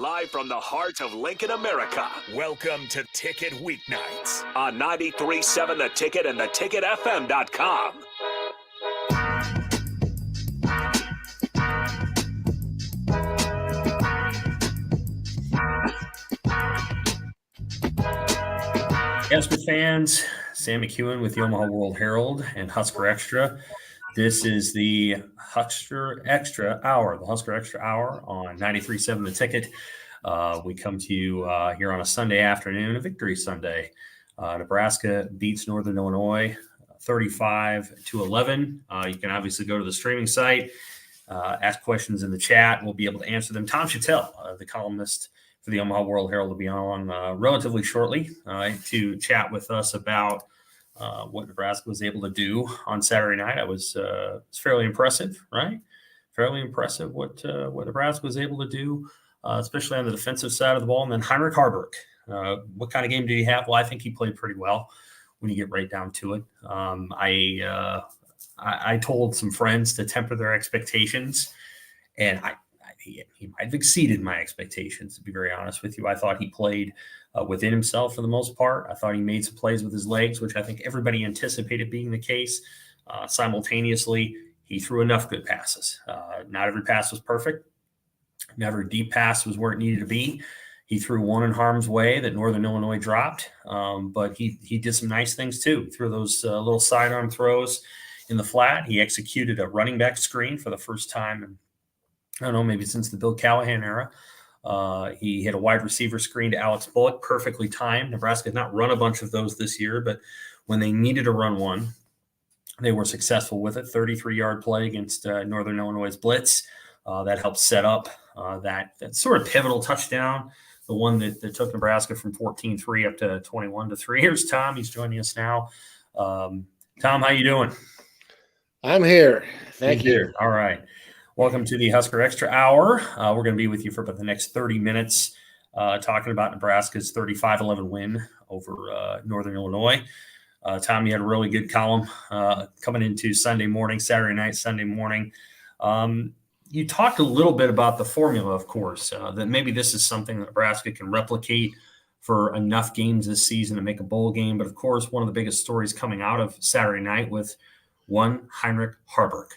live from the heart of Lincoln, America. Welcome to Ticket Weeknights on 93.7 The Ticket and theticketfm.com. Husker fans, Sam McEwen with the Omaha World Herald and Husker Extra. This is the Husker Extra Hour, on 93.7 The Ticket. We come to you here on a Sunday afternoon, a victory Sunday. Nebraska beats Northern Illinois 35-11. You can obviously go to the streaming site, ask questions in the chat. We'll be able to answer them. Tom Chattel, the columnist for the Omaha World Herald, will be on relatively shortly to chat with us about what Nebraska was able to do on Saturday night. It's fairly impressive, right? Fairly impressive what Nebraska was able to do, especially on the defensive side of the ball. And then Heinrich Haarberg, what kind of game did he have? Well, I think he played pretty well when you get right down to it. I told some friends to temper their expectations, and he might have exceeded my expectations, to be very honest with you. I thought he played within himself for the most part. I thought he made some plays with his legs, which I think everybody anticipated being the case. Simultaneously, he threw enough good passes. Not every pass was perfect. Not every deep pass was where it needed to be. He threw one in harm's way that Northern Illinois dropped, but he did some nice things too. He threw those little sidearm throws in the flat. He executed a running back screen for the first time in, I don't know, maybe since the Bill Callahan era. He hit a wide receiver screen to Alex Bullock, perfectly timed. Nebraska had not run a bunch of those this year, but when they needed to run one, they were successful with it. 33-yard play against Northern Illinois' blitz. That helped set up that sort of pivotal touchdown, the one that took Nebraska from 14-3 up to 21-3. Here's Tom. He's joining us now. Tom, how you doing? I'm here. Thank you. All right. Welcome to the Husker Extra Hour. We're going to be with you for about the next 30 minutes talking about Nebraska's 35-11 win over Northern Illinois. Tom, you had a really good column coming into Saturday night, Sunday morning. You talked a little bit about the formula, of course, that maybe this is something that Nebraska can replicate for enough games this season to make a bowl game. But, of course, one of the biggest stories coming out of Saturday night with one Heinrich Haarberg.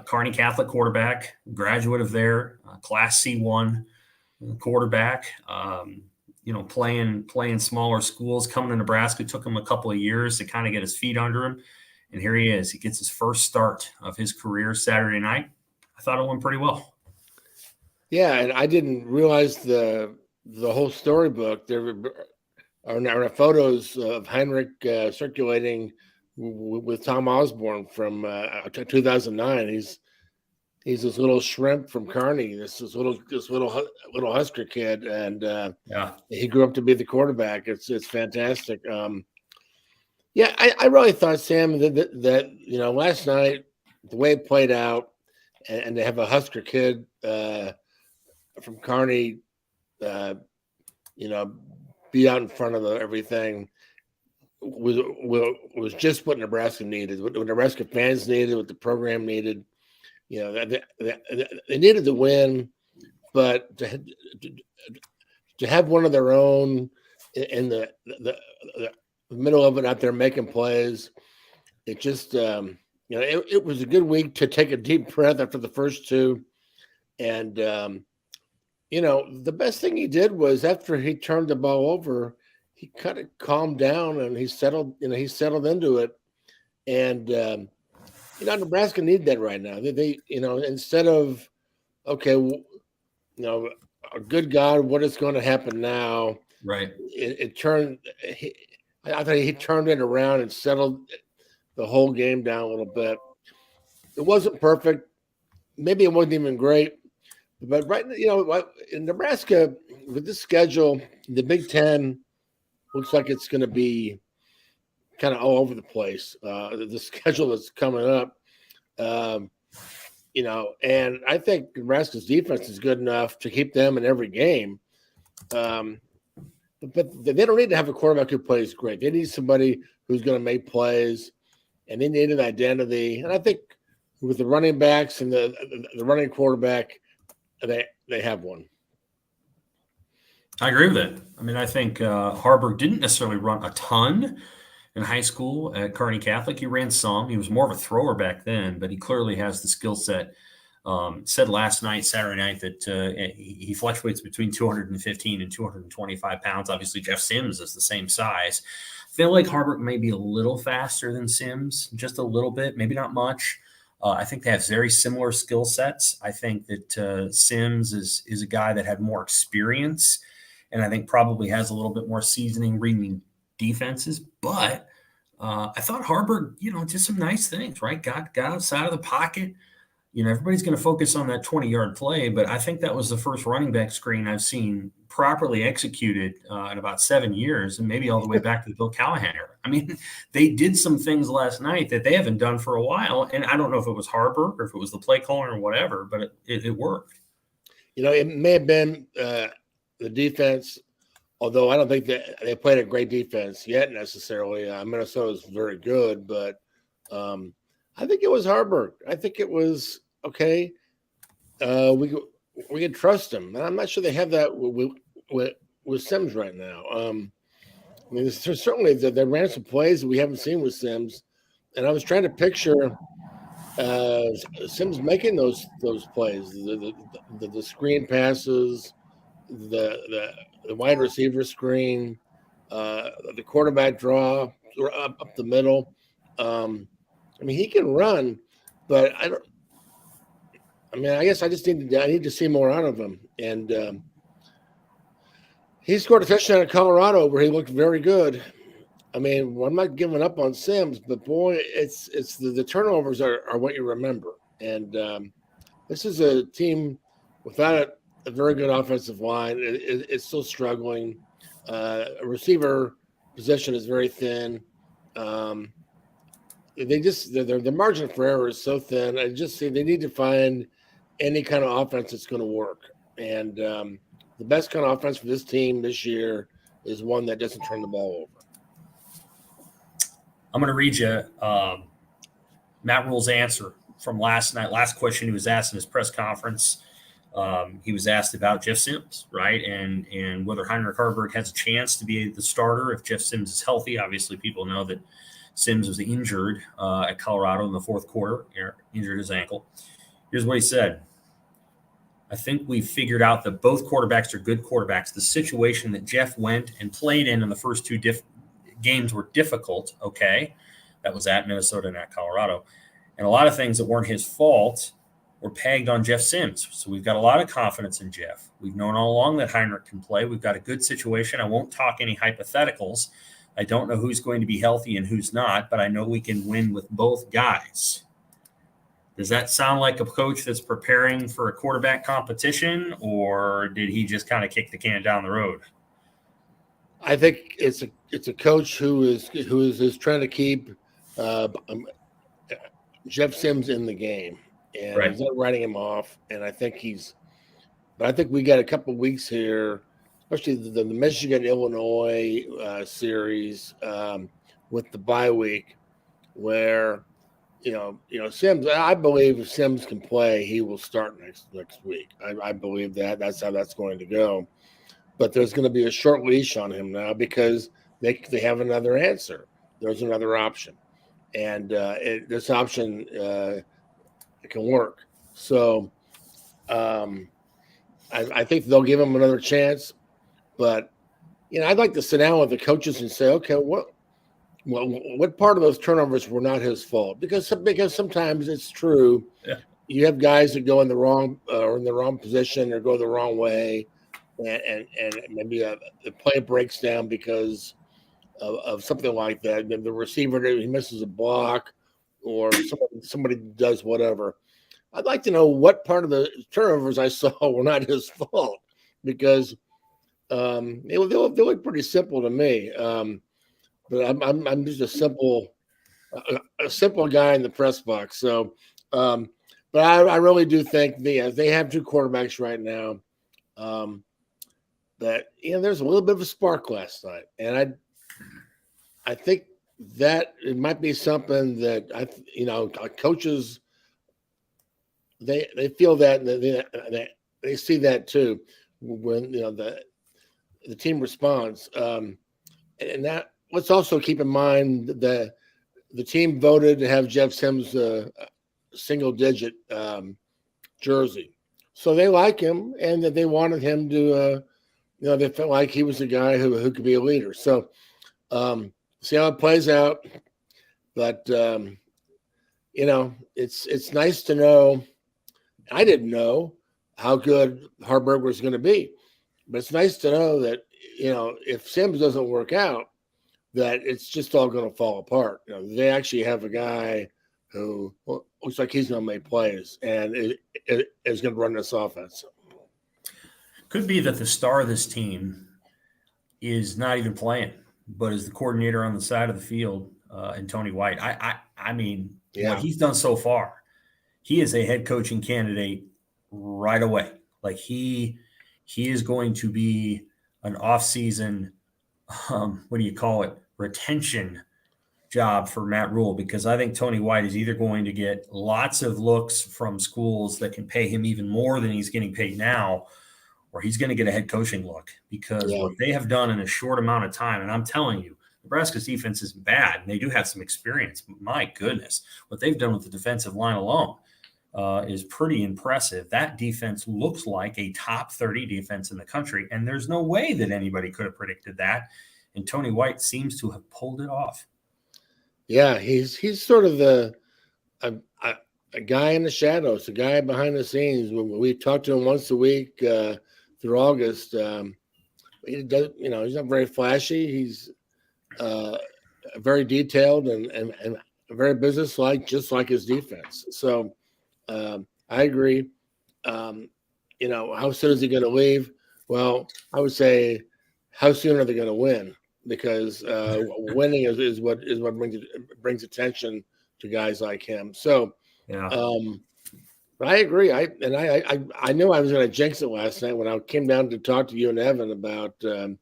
Kearney Catholic quarterback, graduate of there, Class C1 quarterback, playing smaller schools, coming to Nebraska. It took him a couple of years to kind of get his feet under him. And here he is. He gets his first start of his career Saturday night. I thought it went pretty well. Yeah, and I didn't realize the whole storybook. There are photos of Heinrich circulating with Tom Osborne from 2009. He's this little shrimp from Kearney, this little Husker kid, and he grew up to be the quarterback. It's fantastic. I really thought, Sam, that last night the way it played out, and to have a Husker kid from Kearney, be out in front of everything. Was just what Nebraska needed, what Nebraska fans needed, what the program needed. They needed to win, but to have one of their own in the middle of it out there making plays, it just it was a good week to take a deep breath after the first two, and the best thing he did was after he turned the ball over, he kind of calmed down and he settled into it. And, Nebraska need that right now. They instead of, okay, a good God, what is going to happen now? Right. I thought he turned it around and settled the whole game down a little bit. It wasn't perfect. Maybe it wasn't even great. But in Nebraska, with this schedule, the Big Ten looks like it's going to be kind of all over the place. The schedule that's coming up, and I think Nebraska's defense is good enough to keep them in every game. But they don't need to have a quarterback who plays great. They need somebody who's going to make plays, and they need an identity. And I think with the running backs and the running quarterback, they have one. I agree with it. I mean, I think Harburg didn't necessarily run a ton in high school at Kearney Catholic. He ran some. He was more of a thrower back then, but he clearly has the skill set. Said last night, Saturday night, that he fluctuates between 215 and 225 pounds. Obviously, Jeff Sims is the same size. I feel like Harburg may be a little faster than Sims, just a little bit, maybe not much. I think they have very similar skill sets. I think that Sims is a guy that had more experience, and I think probably has a little bit more seasoning reading defenses. But I thought Harburg, did some nice things, right? Got outside of the pocket. Everybody's going to focus on that 20-yard play, but I think that was the first running back screen I've seen properly executed in about 7 years, and maybe all the way back to the Bill Callahan era. I mean, they did some things last night that they haven't done for a while, and I don't know if it was Harburg or if it was the play caller or whatever, but it worked. It may have been the defense, although I don't think that they played a great defense yet necessarily. Minnesota is very good, but I think it was Harburg. I think it was okay. We can trust them, and I'm not sure they have that with Sims right now. I mean, there's certainly they ran some plays that we haven't seen with Sims, and I was trying to picture Sims making those plays, the screen passes, the wide receiver screen, the quarterback draw up the middle. I mean, he can run, but I guess I need to see more out of him. And he scored a touchdown in Colorado where he looked very good. I mean, I'm not giving up on Sims, but boy, it's the turnovers are what you remember. And this is a team without a very good offensive line. It's still struggling. Receiver position is very thin. The margin for error is so thin. I just see they need to find any kind of offense that's going to work. And the best kind of offense for this team this year is one that doesn't turn the ball over. I'm going to read you Matt Rule's answer from last night. Last question he was asked in his press conference. He was asked about Jeff Sims, right? And whether Heinrich Harburg has a chance to be the starter if Jeff Sims is healthy. Obviously, people know that Sims was injured at Colorado in the fourth quarter, injured his ankle. Here's what he said. I think we figured out that both quarterbacks are good quarterbacks. The situation that Jeff went and played in the first two games were difficult, okay? That was at Minnesota and at Colorado. And a lot of things that weren't his fault were pegged on Jeff Sims. So we've got a lot of confidence in Jeff. We've known all along that Heinrich can play. We've got a good situation. I won't talk any hypotheticals. I don't know who's going to be healthy and who's not, but I know we can win with both guys. Does that sound like a coach that's preparing for a quarterback competition, or did he just kind of kick the can down the road? I think it's a coach who is trying to keep Jeff Sims in the game, and right. He's not writing him off. And I think we got a couple of weeks here, especially the Michigan-Illinois series with the bye week, where Sims. I believe if Sims can play, he will start next week. I believe that. That's how that's going to go. But there's going to be a short leash on him now because they have another answer. There's another option, and this option it can work. So I think they'll give him another chance. But I'd like to sit down with the coaches and say, okay, what part of those turnovers were not his fault? Because sometimes it's true. Yeah. You have guys that go in the wrong position or go the wrong way, and maybe the play breaks down because of something like that. The receiver, he misses a block, or somebody does whatever. I'd like to know what part of the turnovers I saw were not his fault, because they look pretty simple to me. But I'm just a simple guy in the press box. So, but I really do think they have two quarterbacks right now. That there's a little bit of a spark last night, and I think that it might be something that coaches they feel that they see that too when the team responds. And that let's also keep in mind that the team voted to have Jeff Sims single digit jersey. So they like him, and that they wanted him to, they felt like he was a guy who could be a leader. So see how it plays out. But, it's nice to know. I didn't know how good Harburg was going to be, but it's nice to know that, if Sims doesn't work out, that it's just all going to fall apart. They actually have a guy who looks like he's going to make plays and is going to run this offense. Could be that the star of this team is not even playing, but is the coordinator on the side of the field, and Tony White. I mean, what he's done so far, he is a head coaching candidate right away. Like he is going to be an off-season, retention job for Matt Rule, because I think Tony White is either going to get lots of looks from schools that can pay him even more than he's getting paid now, or he's going to get a head coaching look, because what they have done in a short amount of time, and I'm telling you, Nebraska's defense isn't bad, and they do have some experience. My goodness, what they've done with the defensive line alone is pretty impressive. That defense looks like a top 30 defense in the country, and there's no way that anybody could have predicted that. And Tony White seems to have pulled it off. Yeah, he's sort of a guy in the shadows, a guy behind the scenes. When we talk to him once a week through August, he does. He's not very flashy. He's very detailed and very businesslike, just like his defense. So I agree. How soon is he going to leave? Well, I would say, how soon are they going to win? Because winning is what brings attention to guys like him. So, but I agree. I knew I was going to jinx it last night when I came down to talk to you and Evan about the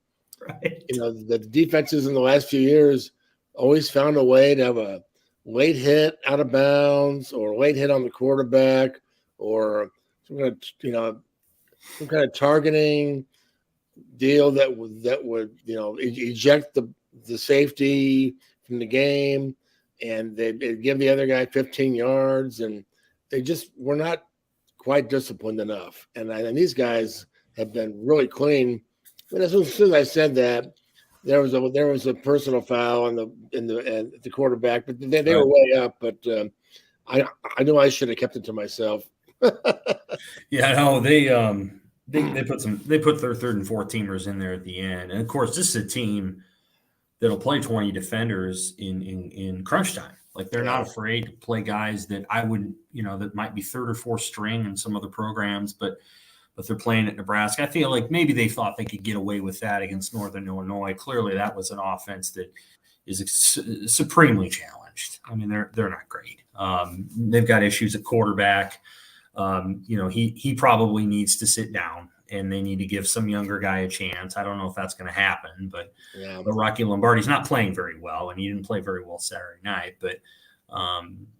defenses in the last few years always found a way to have a late hit out of bounds or a late hit on the quarterback or some kind of targeting deal that would eject the safety from the game, and they'd give the other guy 15 yards, and they just were not quite disciplined enough. And these guys have been really clean. But as soon as I said that, there was a personal foul in the quarterback, but they were way up. But I knew I should have kept it to myself. They put their third and fourth teamers in there at the end, and of course, this is a team that'll play 20 defenders in crunch time. Like they're not afraid to play guys that I wouldn't, that might be third or fourth string in some other programs, but they're playing at Nebraska. I feel like maybe they thought they could get away with that against Northern Illinois. Clearly, that was an offense that is supremely challenged. I mean, they're not great. They've got issues at quarterback. He probably needs to sit down, and they need to give some younger guy a chance. I don't know if that's going to happen, but Rocky Lombardi's not playing very well, and he didn't play very well Saturday night.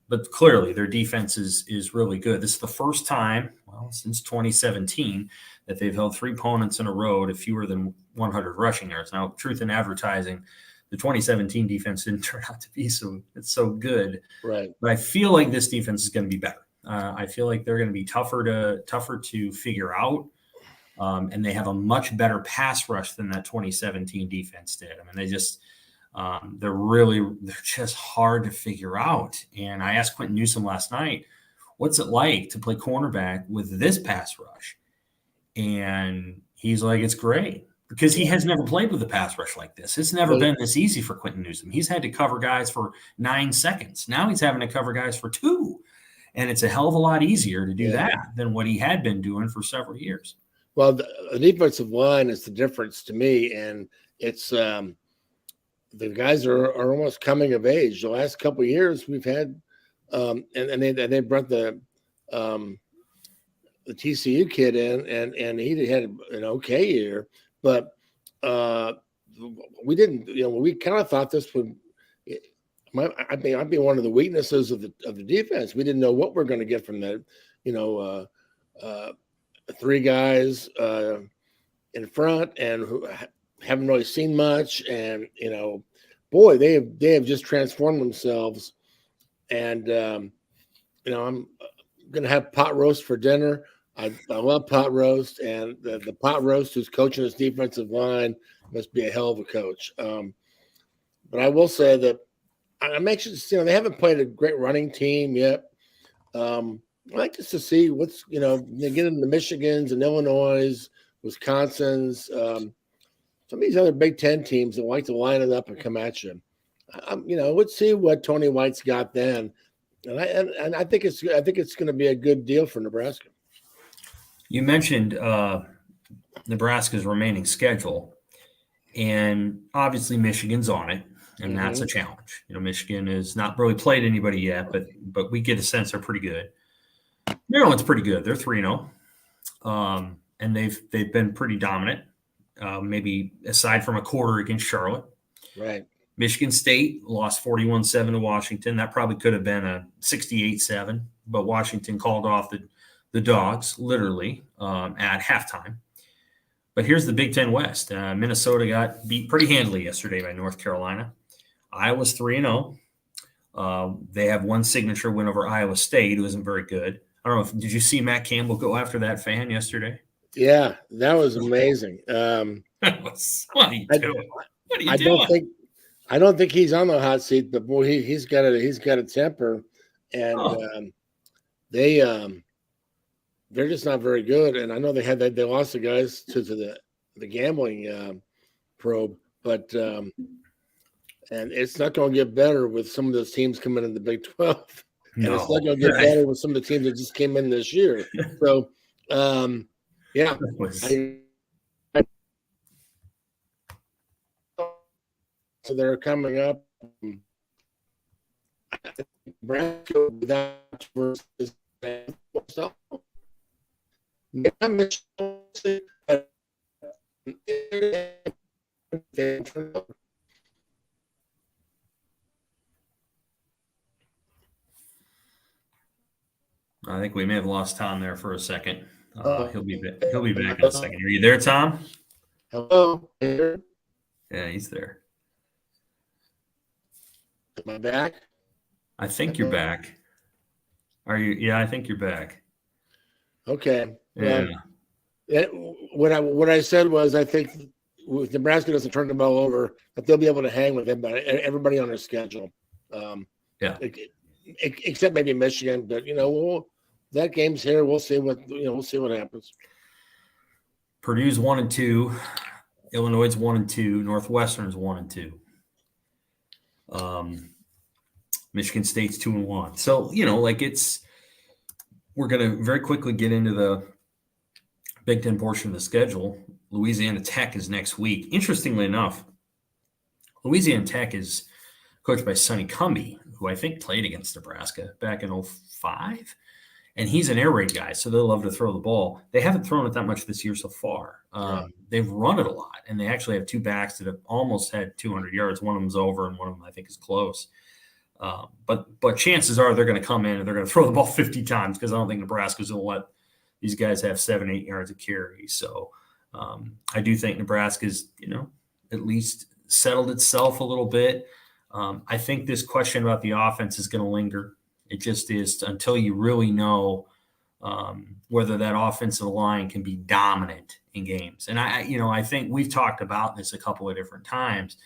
But clearly their defense is really good. This is the first time, since 2017, that they've held three opponents in a row to fewer than 100 rushing yards. Now, truth in advertising, the 2017 defense didn't turn out to be so good. Right. But I feel like this defense is going to be better. I feel like they're going to be tougher to figure out, and they have a much better pass rush than that 2017 defense did. I mean, they're just hard to figure out. And I asked Quentin Newsom last night, what's it like to play cornerback with this pass rush? And he's like, it's great, because he has never played with a pass rush like this. It's never been this easy for Quentin Newsom. He's had to cover guys for 9 seconds. Now he's having to cover guys for 2. And it's a hell of a lot easier to do that than what he had been doing for several years. Well, the defensive line is the difference to me, and it's the guys are almost coming of age. The last couple of years we've had, and they brought the TCU kid in, and he had an okay year, but we didn't. We kind of thought this would. I'd be one of the weaknesses of the defense. We didn't know what we're going to get from that. 3 guys in front, and haven't really seen much, and boy, they have just transformed themselves. And I'm gonna have pot roast for dinner. I love pot roast, and the pot roast who's coaching this defensive line must be a hell of a coach. But I will say that I'm anxious. They haven't played a great running team yet. I like just to see what's they get into the Michigans and Illinois, Wisconsin's, some of these other Big Ten teams that like to line it up and come at you. Let's see what Tony White's got then, and I think it's going to be a good deal for Nebraska. You mentioned Nebraska's remaining schedule, and obviously Michigan's on it, and that's a challenge. Michigan has not really played anybody yet, but we get a sense they're pretty good. Maryland's pretty good. They're 3-0, and they've been pretty dominant. Maybe aside from a quarter against Charlotte. Right. Michigan State lost 41-7 to Washington. That probably could have been a 68-7, but Washington called off the Dogs literally at halftime. But here's the Big Ten West. Minnesota got beat pretty handily yesterday by North Carolina. Iowa's 3-0. They have one signature win over Iowa State, who isn't very good. I don't know. Did you see Matt Campbell go after that fan yesterday? Yeah, that was amazing. What are you doing? What are you doing? I don't think he's on the hot seat, but boy, he's got a temper, and they're just not very good. And I know they lost the guys to the gambling probe, but and it's not going to get better with some of those teams coming in the Big 12, and it's not going to get better with some of the teams that just came in this year. So, yeah. So they're coming up. Nebraska without versus I think we may have lost Tom there for a second. He'll be back in a second. Are you there, Tom? Hello. Yeah, he's there. Am I back? I think you're back. Are you? Yeah, I think you're back. Okay. Yeah. What I said was I think if Nebraska doesn't turn the ball over, that they'll be able to hang with everybody on their schedule. Except maybe Michigan, but that game's here. We'll see what happens. Purdue's 1-2, Illinois is 1-2, Northwestern's 1-2. Michigan State's 2-1. So, we're going to very quickly get into the Big Ten portion of the schedule. Louisiana Tech is next week. Interestingly enough, Louisiana Tech is coached by Sonny Cumbie, who I think played against Nebraska back in 2005. And he's an air raid guy, so they'll love to throw the ball. They haven't thrown it that much this year so far. They've run it a lot, and they actually have two backs that have almost had 200 yards. One of them's over, and one of them I think is close. But chances are they're going to come in and they're going to throw the ball 50 times because I don't think Nebraska's going to let these guys have 7-8 yards of carry. So I do think Nebraska's, at least settled itself a little bit. I think this question about the offense is going to linger. It just is until you really know whether that offensive line can be dominant in games. And I think we've talked about this a couple of different times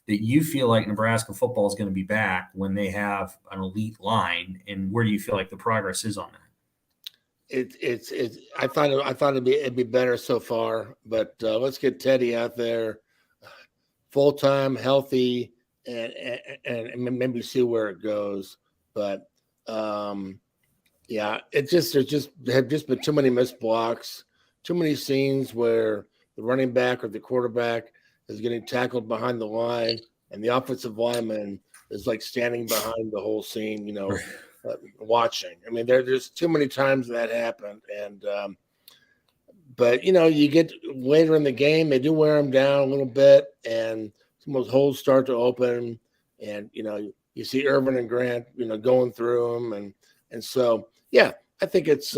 that you feel like Nebraska football is going to be back when they have an elite line. And where do you feel like the progress is on that? I thought it'd be better so far, but let's get Teddy out there full time, healthy, and maybe see where it goes. But there have just been too many missed blocks, too many scenes where the running back or the quarterback is getting tackled behind the line, and the offensive lineman is like standing behind the whole scene, watching. I mean, there's too many times that happened, and but you get later in the game, they do wear them down a little bit, and some of those holes start to open, and you see Irvin and Grant, going through them, and so I think it's.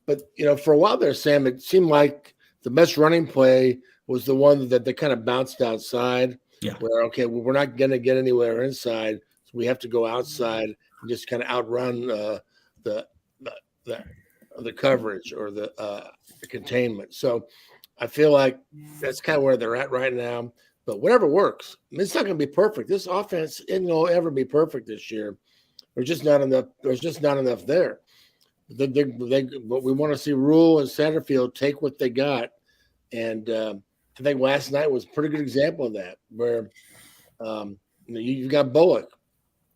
But for a while there, Sam, it seemed like the best running play was the one that they kind of bounced outside. Yeah. Where, okay, well, we're not going to get anywhere inside, so we have to go outside and just kind of outrun the coverage or the containment. So I feel like that's kind of where they're at right now. But whatever works. I mean, it's not going to be perfect. This offense isn't going to ever be perfect this year. There's just not enough. There's just not enough there. But we want to see Rule and Satterfield take what they got, and I think last night was a pretty good example of that, where you've got Bullock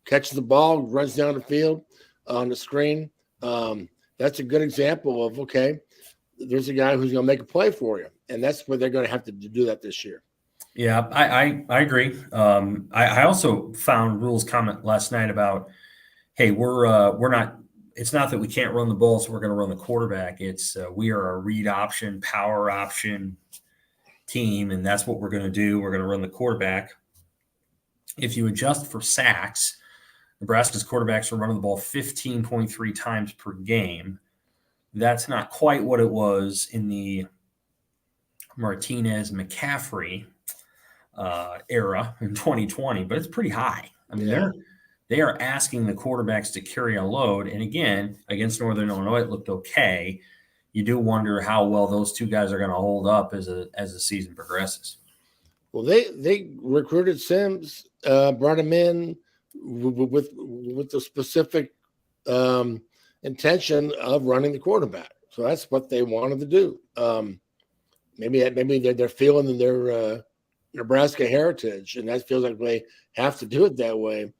catches the ball, runs down the field on the screen. That's a good example of, okay, there's a guy who's going to make a play for you, and that's where they're going to have to do that this year. Yeah, I agree. I also found Rule's comment last night about, hey, we're not. It's not that we can't run the ball, so we're going to run the quarterback. It's we are a read option, power option team, and that's what we're going to do. We're going to run the quarterback. If you adjust for sacks, Nebraska's quarterbacks are running the ball 15.3 times per game. That's not quite what it was in the Martinez-McCaffrey era in 2020, but it's pretty high. I mean, they are asking the quarterbacks to carry a load. And again, against Northern Illinois, it looked okay. You do wonder how well those two guys are going to hold up as the season progresses. Well, they recruited Sims, brought him in with the specific intention of running the quarterback. So that's what they wanted to do. Maybe they're feeling their Nebraska heritage, and that feels like they have to do it that way.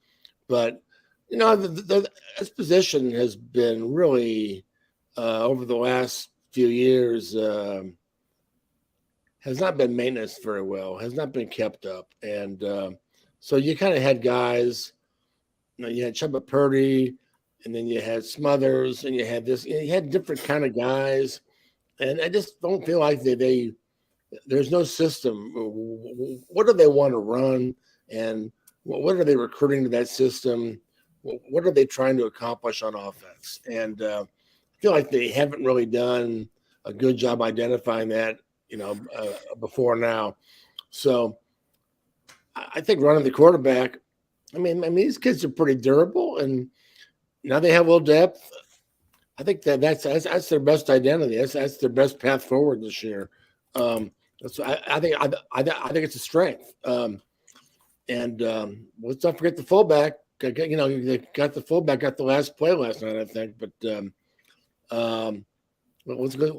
But this position has been really over the last few years has not been maintained very well, has not been kept up, and so you kind of had guys. You had Chuba Purdy, and then you had Smothers, and you had this. You had different kind of guys, and I just don't feel like they there's no system. What do they want to run, and what are they recruiting to that system? What are they trying to accomplish on offense? And I feel like they haven't really done a good job identifying that, before now. So I think running the quarterback, I mean, these kids are pretty durable, and now they have a little depth. I think that's their best identity. That's their best path forward this year. So I think it's a strength. And let's not forget the fullback. They got the fullback got the last play last night, I think. But what's good,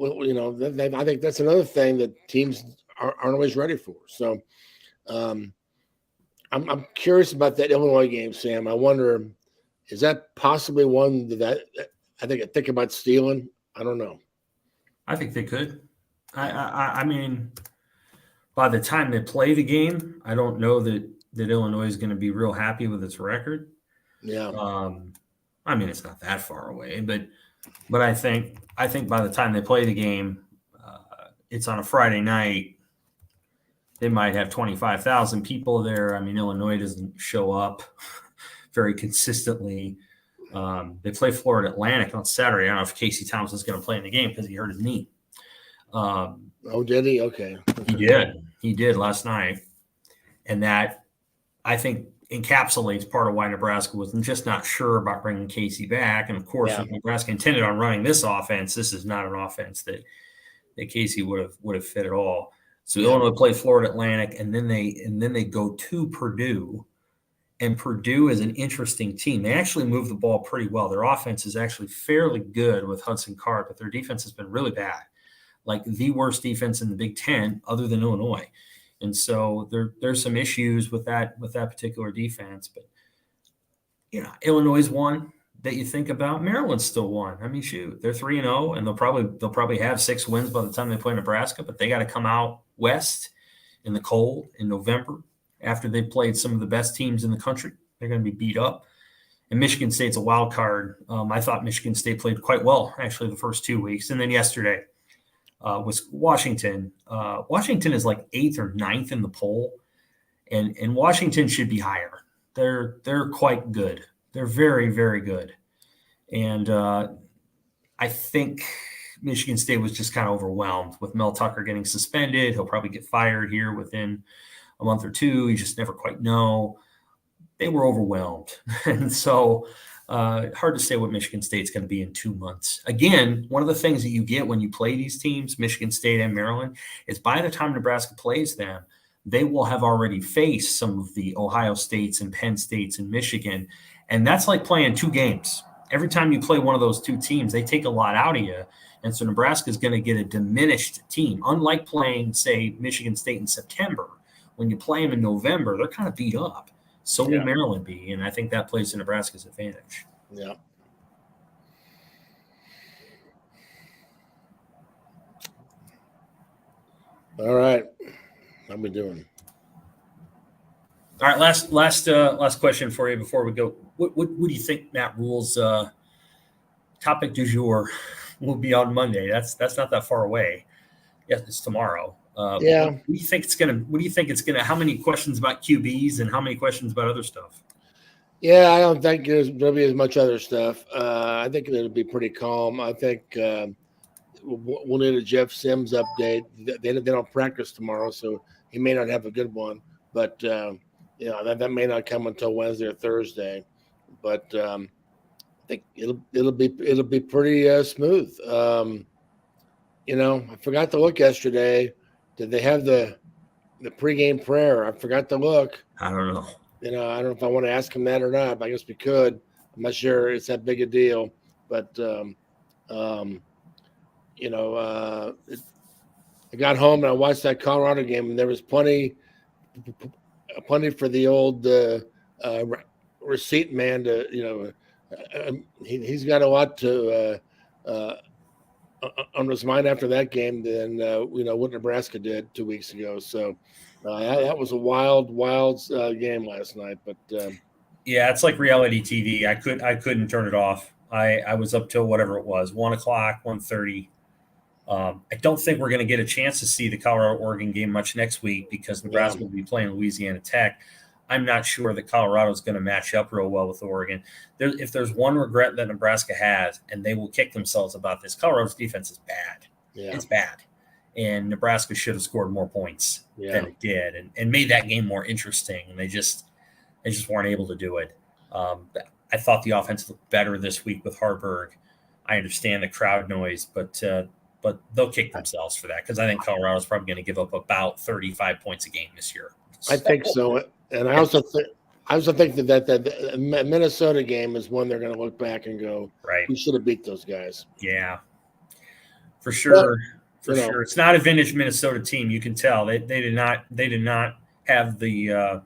I think that's another thing that teams aren't always ready for. So I'm curious about that Illinois game, Sam. I wonder, is that possibly one that I think about stealing? I don't know. I think they could. I mean, by the time they play the game, I don't know that Illinois is going to be real happy with its record. Yeah. I mean, it's not that far away, but I think by the time they play the game, it's on a Friday night. They might have 25,000 people there. I mean, Illinois doesn't show up very consistently. They play Florida Atlantic on Saturday. I don't know if Casey Thompson's going to play in the game because he hurt his knee. Did he? Okay. He did last night. And that, I think, encapsulates part of why Nebraska was just not sure about bringing Casey back. And, of course, if Nebraska intended on running this offense, this is not an offense that Casey would have fit at all. So Illinois play Florida Atlantic, and then they go to Purdue. And Purdue is an interesting team. They actually move the ball pretty well. Their offense is actually fairly good with Hudson Card, but their defense has been really bad, like the worst defense in the Big Ten other than Illinois. And so there's some issues with that particular defense. But Illinois won that you think about. Maryland's still won. I mean, shoot, they're 3-0, and they'll probably have 6 wins by the time they play Nebraska. But they got to come out west in the cold in November after they played some of the best teams in the country. They're going to be beat up. And Michigan State's a wild card. I thought Michigan State played quite well actually the first 2 weeks, and then yesterday. Was Washington. Washington is like 8th or 9th in the poll, and Washington should be higher. They're quite good. They're very, very good. And I think Michigan State was just kind of overwhelmed with Mel Tucker getting suspended. He'll probably get fired here within a month or two. You just never quite know. They were overwhelmed. And so hard to say what Michigan State's going to be in 2 months. Again, one of the things that you get when you play these teams, Michigan State and Maryland, is by the time Nebraska plays them, they will have already faced some of the Ohio States and Penn States and Michigan. And that's like playing 2 games. Every time you play one of those 2 teams, they take a lot out of you. And so Nebraska is going to get a diminished team. Unlike playing, say, Michigan State in September, when you play them in November, they're kind of beat up. So will Maryland be. And I think that plays to Nebraska's advantage. Yeah. All right. How we doing? All right, last question for you before we go. What do you think Matt Rule's topic du jour will be on Monday? That's not that far away. Yes, it's tomorrow. What do you think it's gonna? How many questions about QBs and how many questions about other stuff? Yeah, I don't think there's going to be as much other stuff. I think it'll be pretty calm. I think we'll need a Jeff Sims update. They don't practice tomorrow, so he may not have a good one. But that may not come until Wednesday or Thursday. But I think it'll be pretty smooth. I forgot to look yesterday. Did they have the pregame prayer? I forgot to look. I don't know. I don't know if I want to ask him that or not, but I guess we could. I'm not sure it's that big a deal. But, I got home and I watched that Colorado game, and there was plenty for the old receipt man to, he's got a lot to on his mind after that game than what Nebraska did 2 weeks ago. So that was a wild game last night. But it's like reality TV. I couldn't turn it off. I was up till whatever it was, 1:00, 1:30. I don't think we're going to get a chance to see the Colorado-Oregon game much next week because Nebraska will be playing Louisiana Tech. I'm not sure that Colorado is going to match up real well with Oregon. If there's one regret that Nebraska has, and they will kick themselves about this, Colorado's defense is bad. Yeah. It's bad. And Nebraska should have scored more points than it did and made that game more interesting. And they just weren't able to do it. I thought the offense looked better this week with Harburg. I understand the crowd noise, but they'll kick themselves for that because I think Colorado's probably going to give up about 35 points a game this year. I think so. And I also think that the Minnesota game is one they're going to look back and go, right, we should have beat those guys. Yeah, for sure. Sure. It's not a vintage Minnesota team. You can tell they did not have the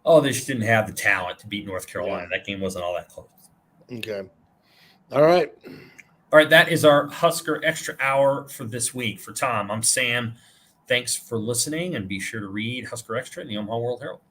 they just didn't have the talent to beat North Carolina. That game wasn't all that close. Okay. All right. That is our Husker Extra Hour for this week. For Tom, I'm Sam. Thanks for listening, and be sure to read Husker Extra in the Omaha World Herald.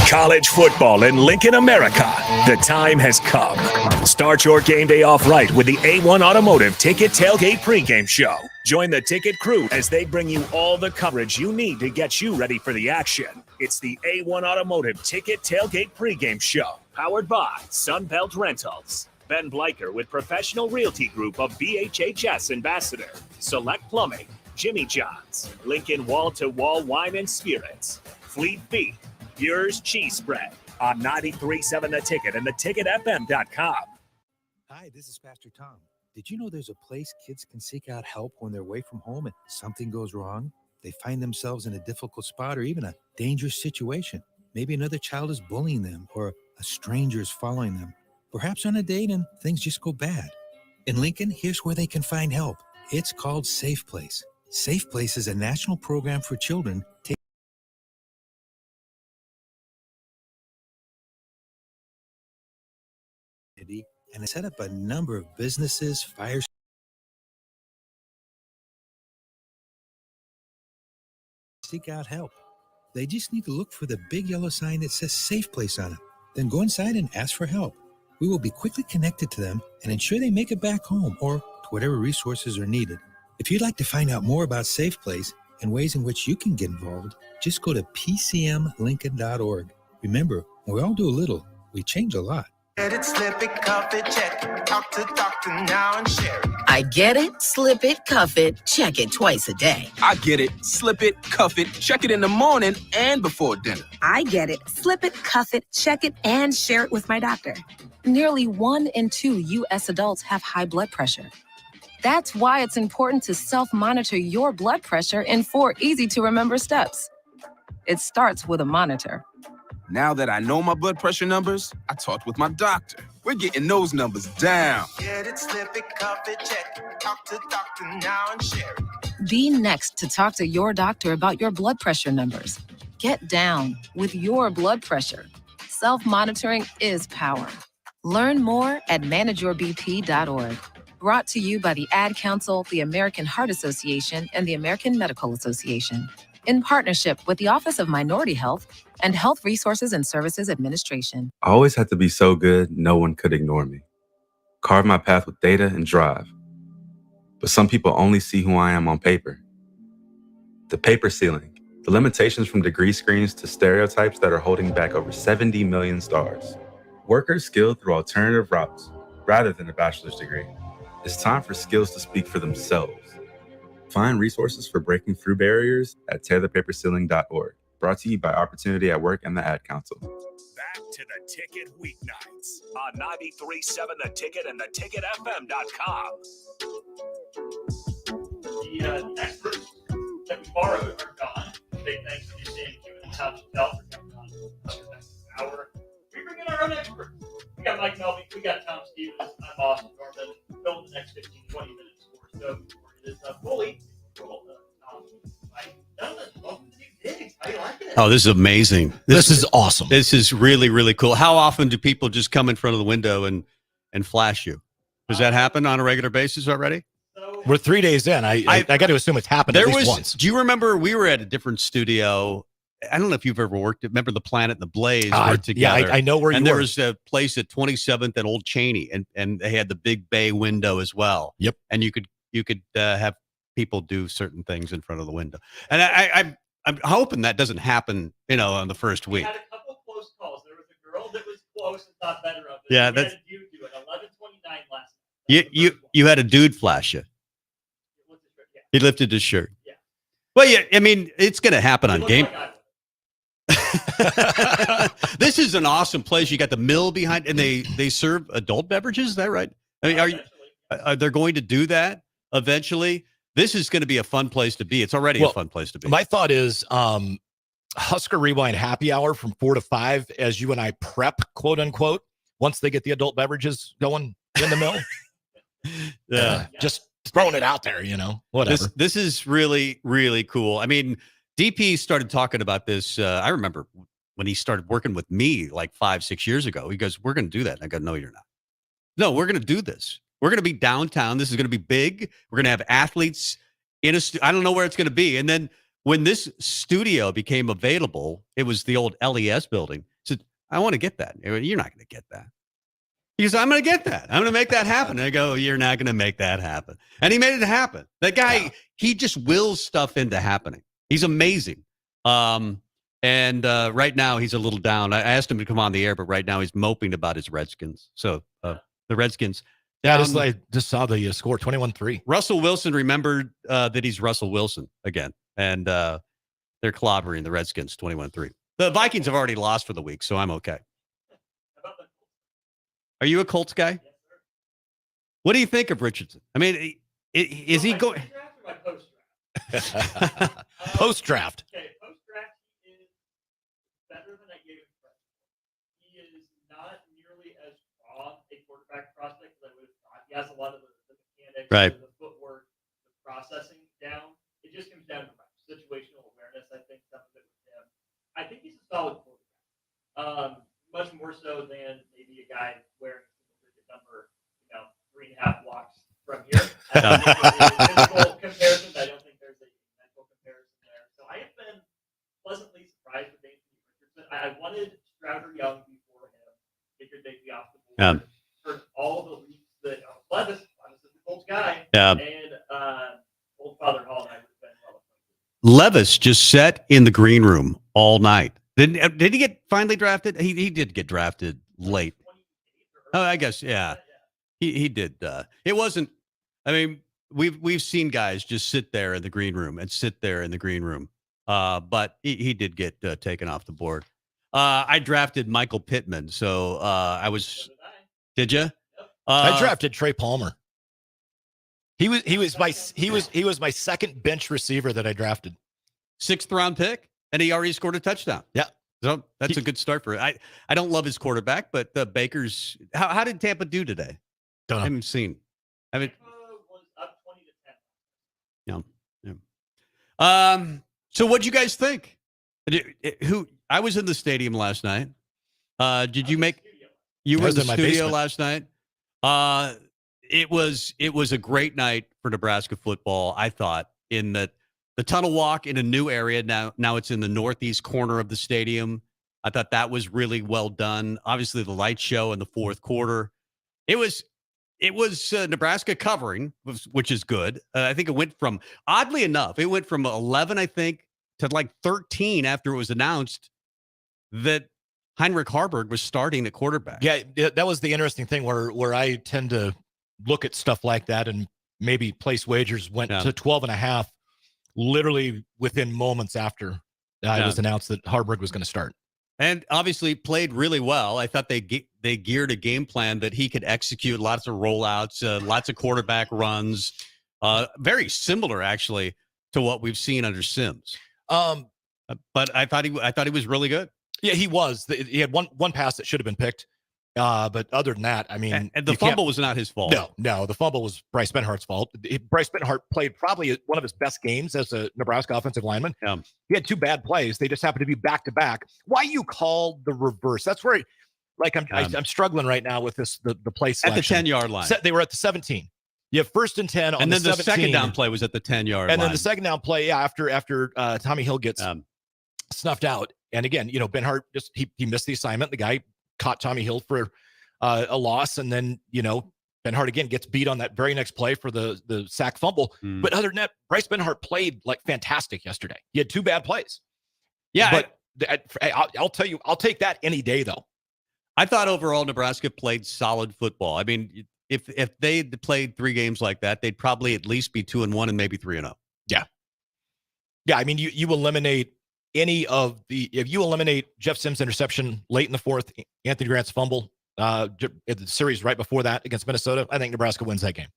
College football in Lincoln, America. The time has come. Start your game day off right with the A1 Automotive Ticket Tailgate pregame show. Join the ticket crew as they bring you all the coverage you need to get you ready for the action. It's the A1 Automotive Ticket Tailgate pregame show, powered by Sunbelt Rentals. Ben Bleicher with Professional Realty Group of BHHS Ambassador, Select Plumbing, Jimmy John's, Lincoln Wall-to-Wall Wine and Spirits, Fleet Feet, Yours Cheese Spread on 93.7 The Ticket and theticketfm.com. Hi, this is Pastor Tom. Did you know there's a place kids can seek out help when they're away from home and something goes wrong? They find themselves in a difficult spot or even a dangerous situation. Maybe another child is bullying them or a stranger is following them. Perhaps on a date and things just go bad. In Lincoln, here's where they can find help. It's called Safe Place. Safe Place is a national program for children and set up a number of businesses, fire seek out help. They just need to look for the big yellow sign that says Safe Place on it. Then go inside and ask for help. We will be quickly connected to them and ensure they make it back home or to whatever resources are needed. If you'd like to find out more about Safe Place and ways in which you can get involved, just go to pcmlincoln.org. Remember, when we all do a little, we change a lot. Get it, slip it, cuff it, check it. Talk to doctor now and share it. I get it, slip it, cuff it, check it twice a day. I get it, slip it, cuff it, check it in the morning and before dinner. I get it, slip it, cuff it, check it, and share it with my doctor. Nearly 1 in 2 U.S. adults have high blood pressure. That's why it's important to self-monitor your blood pressure in 4 easy-to-remember steps. It starts with a monitor. Now that I know my blood pressure numbers, I talked with my doctor. We're getting those numbers down. Get it, slip it, cuff it, check it. Talk to doctor now and share it. Be next to talk to your doctor about your blood pressure numbers. Get down with your blood pressure. Self-monitoring is power. Learn more at manageyourbp.org. Brought to you by the Ad Council, the American Heart Association, and the American Medical Association, in partnership with the Office of Minority Health and Health Resources and Services Administration. I always had to be so good, no one could ignore me. Carve my path with data and drive. But some people only see who I am on paper. The paper ceiling, the limitations from degree screens to stereotypes that are holding back over 70 million stars. Workers skilled through alternative routes, rather than a bachelor's degree. It's time for skills to speak for themselves. Find resources for breaking through barriers at tearthepaperceiling.org. Brought to you by Opportunity at Work and the Ad Council. Back to the Ticket weeknights on 93.7 The Ticket and theticketfm.com. The experts that we borrowed are gone. Big thanks to Sam Q and Tom Chappelle for coming on the next hour. We bring in our own experts. We got Mike Melby, we got Tom Stevens, I'm Austin Norman. Film the next 15, 20 minutes or so before it is fully. Tom, Mike, gentlemen, welcome to New Digs. How you liking it? Oh, this is amazing. This is awesome. This is really, really cool. How often do people just come in front of the window and flash you? Does that happen on a regular basis already? We're 3 days in. I got to assume it's happened at least once. Do you remember we were at a different studio? I don't know if you've ever worked. Remember the Planet and the Blaze were together? Yeah, I know where you were. And there was a place at 27th and Old Cheney, and they had the big bay window as well. Yep. And you could have people do certain things in front of the window. And I'm hoping that doesn't happen, on the first week. We had a couple close calls. There was a girl that was close and thought better of it. Yeah, we that's. Had a dude do it 11:29 last night. You had a dude flash you. Yeah. He lifted his shirt. Yeah. Well, yeah. I mean, it's going to happen on game. This is an awesome place. You got the mill behind, and they serve adult beverages. Is that right? I mean, are they going to do that eventually? This is going to be a fun place to be. It's already a fun place to be. My thought is Husker Rewind happy hour from 4 to 5 as you and I prep, quote unquote, once they get the adult beverages going in the mill. Yeah. Just throwing it out there, whatever. This is really, really cool. I mean, DP started talking about this. I remember when he started working with me like 5-6 years ago. He goes, "We're going to do that." And I go, "No, you're not. No, we're going to do this. We're going to be downtown. This is going to be big. We're going to have athletes in a I don't know where it's going to be." And then when this studio became available, it was the old LES building. I said, "I want to get that." You're not going to get that. He goes, "I'm going to get that. I'm going to make that happen." And I go, "You're not going to make that happen." And he made it happen. That guy, he just wills stuff into happening. He's amazing. And right now he's a little down. I asked him to come on the air, but right now he's moping about his Redskins. So the Redskins. Yeah, I just saw the score, 21-3. Russell Wilson remembered that he's Russell Wilson again. And they're clobbering the Redskins 21-3. The Vikings have already lost for the week, so I'm okay. Are you a Colts guy? What do you think of Richardson? I mean, is he going post draft? Okay, post draft he is better than I gave him credit for. He is not nearly as raw a quarterback prospect as I would have thought. He has a lot of the mechanics, Right. the footwork, the processing down. It just comes down to situational awareness. I think some of it with him. I think he's a solid quarterback. Much more so than maybe a guy wearing a number, 3.5 blocks from here. Physical comparisons, I don't think there's a mental comparison there. So I have been pleasantly surprised with Anthony Richardson. I wanted Strouder Young before him. Figured they'd be off the board. For all the leagues that Levis is the Colts guy. Yeah. And old Father Hall and I would have been well. Levis just sat in the green room all night. Did he get finally drafted? He did get drafted late. Oh, I guess, yeah. He did. It wasn't. I mean, we've seen guys just sit there in the green room and sit there in the green room. But he did get taken off the board. I drafted Michael Pittman, so I was. Did you? I drafted Trey Palmer. He was my second bench receiver that I drafted. 6th round pick, and he already scored a touchdown. Yeah. So that's a good start for it. I don't love his quarterback, but the Baker's. How did Tampa do today? Don't know. I haven't seen. Tampa was up 20-10. Yeah. So what'd you guys think? I was in the stadium last night. Did you make? You were in the studio last night. It was a great night for Nebraska football. I thought in the tunnel walk in a new area. Now it's in the northeast corner of the stadium. I thought that was really well done. Obviously, the light show in the fourth quarter. It was Nebraska covering, which is good. I think it went from, oddly enough, 11, I think, to like 13 after it was announced that Heinrich Haarberg was starting at quarterback. Yeah, that was the interesting thing where I tend to look at stuff like that and maybe place wagers went to 12.5, literally within moments after it was announced that Haarberg was going to start. And obviously played really well. I thought they geared a game plan that he could execute, lots of rollouts, lots of quarterback runs, very similar actually to what we've seen under Sims. But I thought he was really good. Yeah, he was. He had one pass that should have been picked. But other than that, I mean, and the fumble was not his fault. No, the fumble was Bryce Benhart's fault. Bryce Benhart played probably one of his best games as a Nebraska offensive lineman. Yeah. He had 2 bad plays. They just happened to be back to back. Why you call the reverse? That's where, I'm struggling right now with this the play selection. At the 10-yard line. They were at the 17. You have 1st and 10 on and then the 17. second down play was at the 10-yard line. And then the second down play, after Tommy Hill gets snuffed out. And again, Benhart he missed the assignment. The guy caught Tommy Hill for a loss, and then Benhart again gets beat on that very next play for the sack fumble. But other than that, Bryce Benhart played like fantastic yesterday. He had 2 bad plays. Yeah, but I'll tell you, I'll take that any day though. I thought overall Nebraska played solid football. I mean, if they played 3 games like that, they'd probably at least be 2-1 and maybe 3-0. Yeah. I mean, you eliminate if you eliminate Jeff Sims' interception late in the 4th, Anthony Grant's fumble, the series right before that against Minnesota, I think Nebraska wins that game.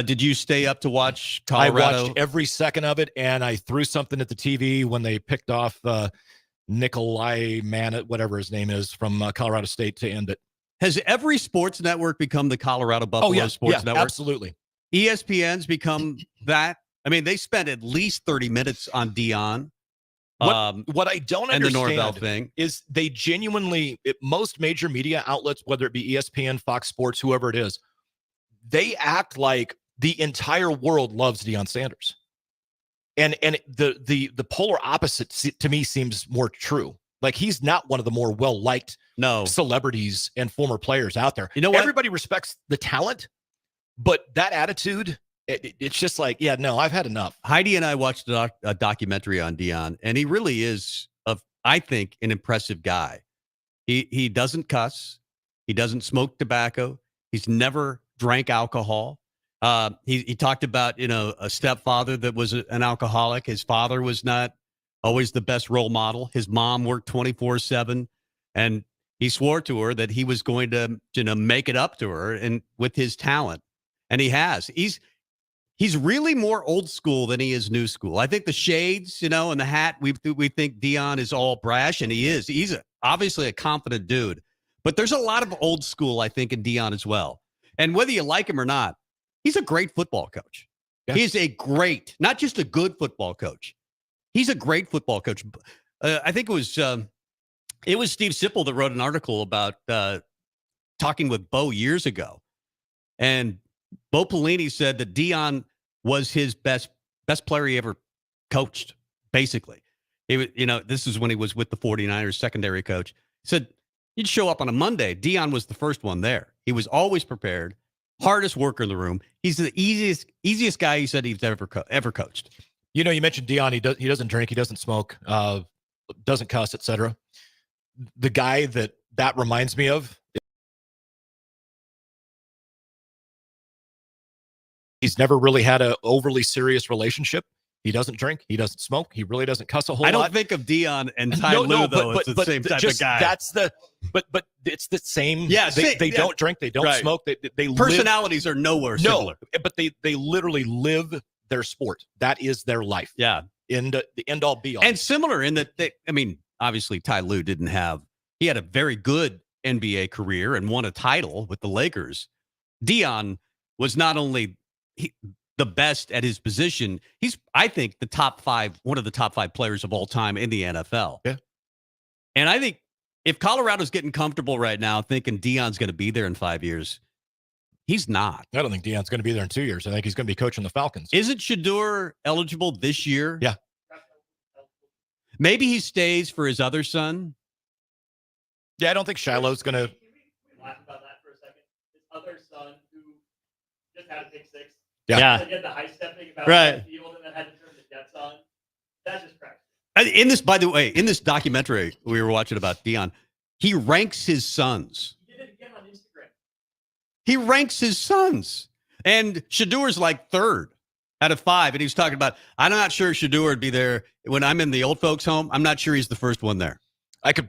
Did you stay up to watch Colorado? I watched every second of it, and I threw something at the TV when they picked off Nikolai whatever his name is, from Colorado State to end it. Has every sports network become the Colorado Buffalo Sports Network? Absolutely. ESPN's become that. I mean, they spent at least 30 minutes on Dion. What I don't understand the Norvell thing is they genuinely, most major media outlets, whether it be ESPN, Fox Sports, whoever it is, they act like the entire world loves Deion Sanders. And the polar opposite to me seems more true. Like, he's not one of the more well-liked celebrities and former players out there. You know what? Everybody respects the talent, but that attitude, it's just like, I've had enough. Heidi and I watched a documentary on Deion, and he really is, I think, an impressive guy. He doesn't cuss. He doesn't smoke tobacco. He's never drank alcohol. He talked about, a stepfather that was an alcoholic. His father was not always the best role model. His mom worked 24/7, and he swore to her that he was going to, make it up to her and with his talent. And he has. He's really more old school than he is new school. I think the shades, and the hat, we think Deion is all brash, and he is. He's obviously a confident dude. But there's a lot of old school, I think, in Deion as well. And whether you like him or not, he's a great football coach. Yeah. He's a great, not just a good football coach. He's a great football coach. I think it was Steve Sipple that wrote an article about talking with Bo years ago. And Bo Pelini said that Deion was his best player he ever coached, basically. This is when he was with the 49ers secondary coach. He said, you'd show up on a Monday. Deion was the first one there. He was always prepared, hardest worker in the room. He's the easiest guy he said he's ever coached. You mentioned Deion. He doesn't drink. He doesn't smoke, doesn't cuss, etc. The guy that reminds me of, he's never really had an overly serious relationship. He doesn't drink. He doesn't smoke. He really doesn't cuss a whole lot. I don't think of Deion and Ty Lue, though. It's the same type of guy. But it's the same. Yeah, they don't drink. They don't smoke. They personalities are nowhere similar. No, but they literally live their sport. That is their life. Yeah. The end all be all. And similar in that, obviously Ty Lue he had a very good NBA career and won a title with the Lakers. Deion was not only the best at his position, he's, I think, one of the top 5 players of all time in the NFL. Yeah. And I think if Colorado's getting comfortable right now thinking Deion's going to be there in 5 years, he's not. I don't think Deion's going to be there in 2 years. I think he's going to be coaching the Falcons. Isn't Shedeur eligible this year? Yeah. Maybe he stays for his other son. Yeah, I don't think Shiloh's going to. We laugh about that for a second. His other son, who just had a pick six. Yeah. He had the high stepping about the field and then had to turn the jets on. That's just practice. By the way, in this documentary we were watching about Deion, he ranks his sons. He did it again on Instagram. He ranks his sons. And Shedeur's like 3rd out of 5. And he was talking about, I'm not sure Shedeur would be there when I'm in the old folks' home. I'm not sure he's the first one there. I could,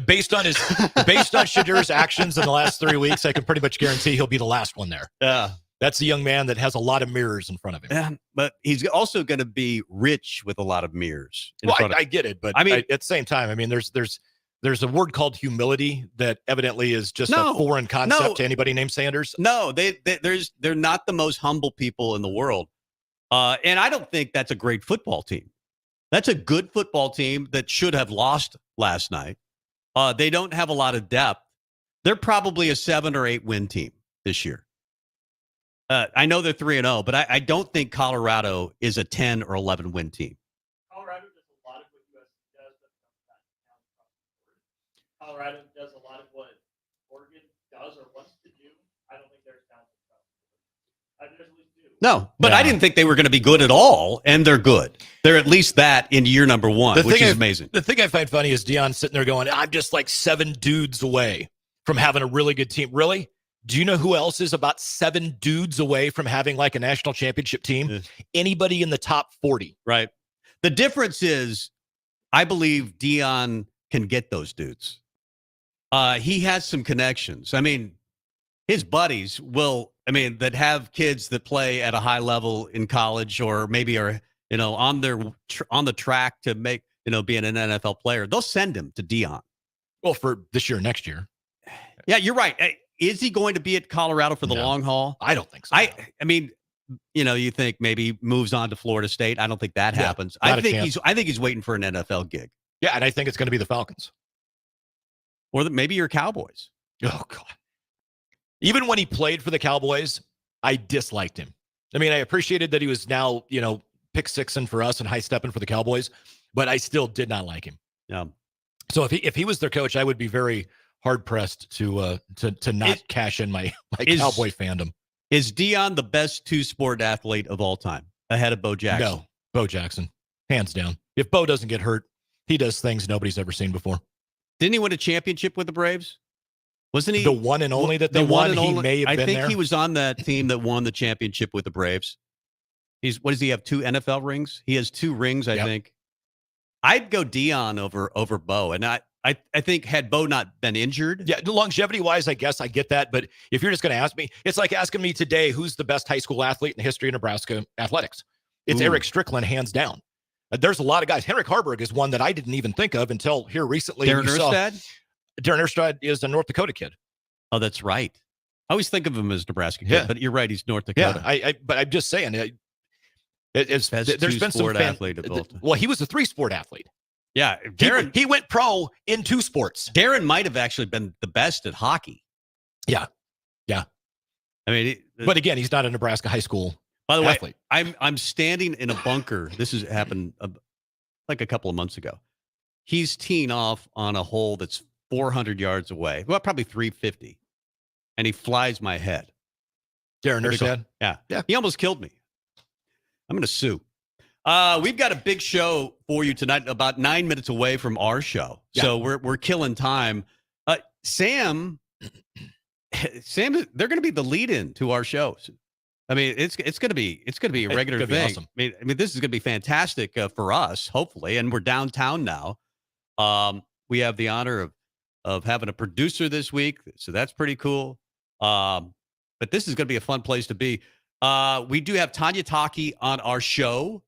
based on Shedeur's actions in the last 3 weeks, I can pretty much guarantee he'll be the last one there. Yeah. That's a young man that has a lot of mirrors in front of him. Yeah, but he's also going to be rich with a lot of mirrors. I get it, but at the same time, there's a word called humility that evidently is just a foreign concept to anybody named Sanders. No, they're not the most humble people in the world, and I don't think that's a great football team. That's a good football team that should have lost last night. They don't have a lot of depth. They're probably a 7 or 8 win team this year. I know they're 3-0, but I don't think Colorado is a 10 or 11 win team. Colorado does a lot of what USC does, but Colorado does a lot of what Oregon does or wants to do. I don't think they're talented. No, but I didn't think they were going to be good at all, and they're good. They're at least that in year number 1, which is amazing. The thing I find funny is Deion sitting there going, I'm just like 7 dudes away from having a really good team. Really? Do you know who else is about 7 dudes away from having like a national championship team? Anybody in the top 40. Right. The difference is I believe Deion can get those dudes. He has some connections. His buddies that have kids that play at a high level in college or maybe are, on the track to make, being an NFL player. They'll send him to Deion. Well, for this year, next year. Yeah, you're right. Is he going to be at Colorado for the long haul? I don't think so. You think maybe moves on to Florida State. I don't think that happens. I think he's waiting for an NFL gig. Yeah, and I think it's going to be the Falcons. Or maybe your Cowboys. Oh, God. Even when he played for the Cowboys, I disliked him. I appreciated that he was now, pick sixing for us and high stepping for the Cowboys, but I still did not like him. Yeah. So if he was their coach, I would be very hard pressed to not cash in my Cowboy fandom. Is Deion the best 2-sport athlete of all time, ahead of Bo Jackson? No, Bo Jackson, hands down. If Bo doesn't get hurt, he does things nobody's ever seen before. Didn't he win a championship with the Braves? Wasn't he the one and only that they won? He may have been there. I think he was on that team that won the championship with the Braves. What does he have? 2 NFL rings? He has 2 rings, I think. I'd go Deion over Bo, and I think had Bo not been injured. Yeah, longevity-wise, I guess I get that. But if you're just going to ask me, it's like asking me today, who's the best high school athlete in the history of Nebraska athletics? It's Eric Strickland, hands down. There's a lot of guys. Henrik Harburg is one that I didn't even think of until here recently. Darren Erstad? Darren Erstad is a North Dakota kid. Oh, that's right. I always think of him as Nebraska kid, but you're right. He's North Dakota. Yeah, but I'm just saying, there's been some athlete. Well, he was a 3-sport athlete. Yeah, Darren. He went pro in 2 sports. Darren might have actually been the best at hockey. Yeah. I mean, but again, he's not a Nebraska high school. By the athlete. way, I'm standing in a bunker. This has happened like a couple of months ago. He's teeing off on a hole that's 400 yards away. Well, probably 350, and he flies my head. Darren Erstad. Yeah. He almost killed me. I'm going to sue. We've got a big show for you tonight, about 9 minutes away from our show. Yeah. So we're killing time. Sam, they're going to be the lead-in to our shows. I mean, it's going to be a regular thing. Awesome. I mean, this is going to be fantastic for us, hopefully. And we're downtown now. We have the honor of having a producer this week, so that's pretty cool. But this is going to be a fun place to be. We do have Tanya Taki on our show.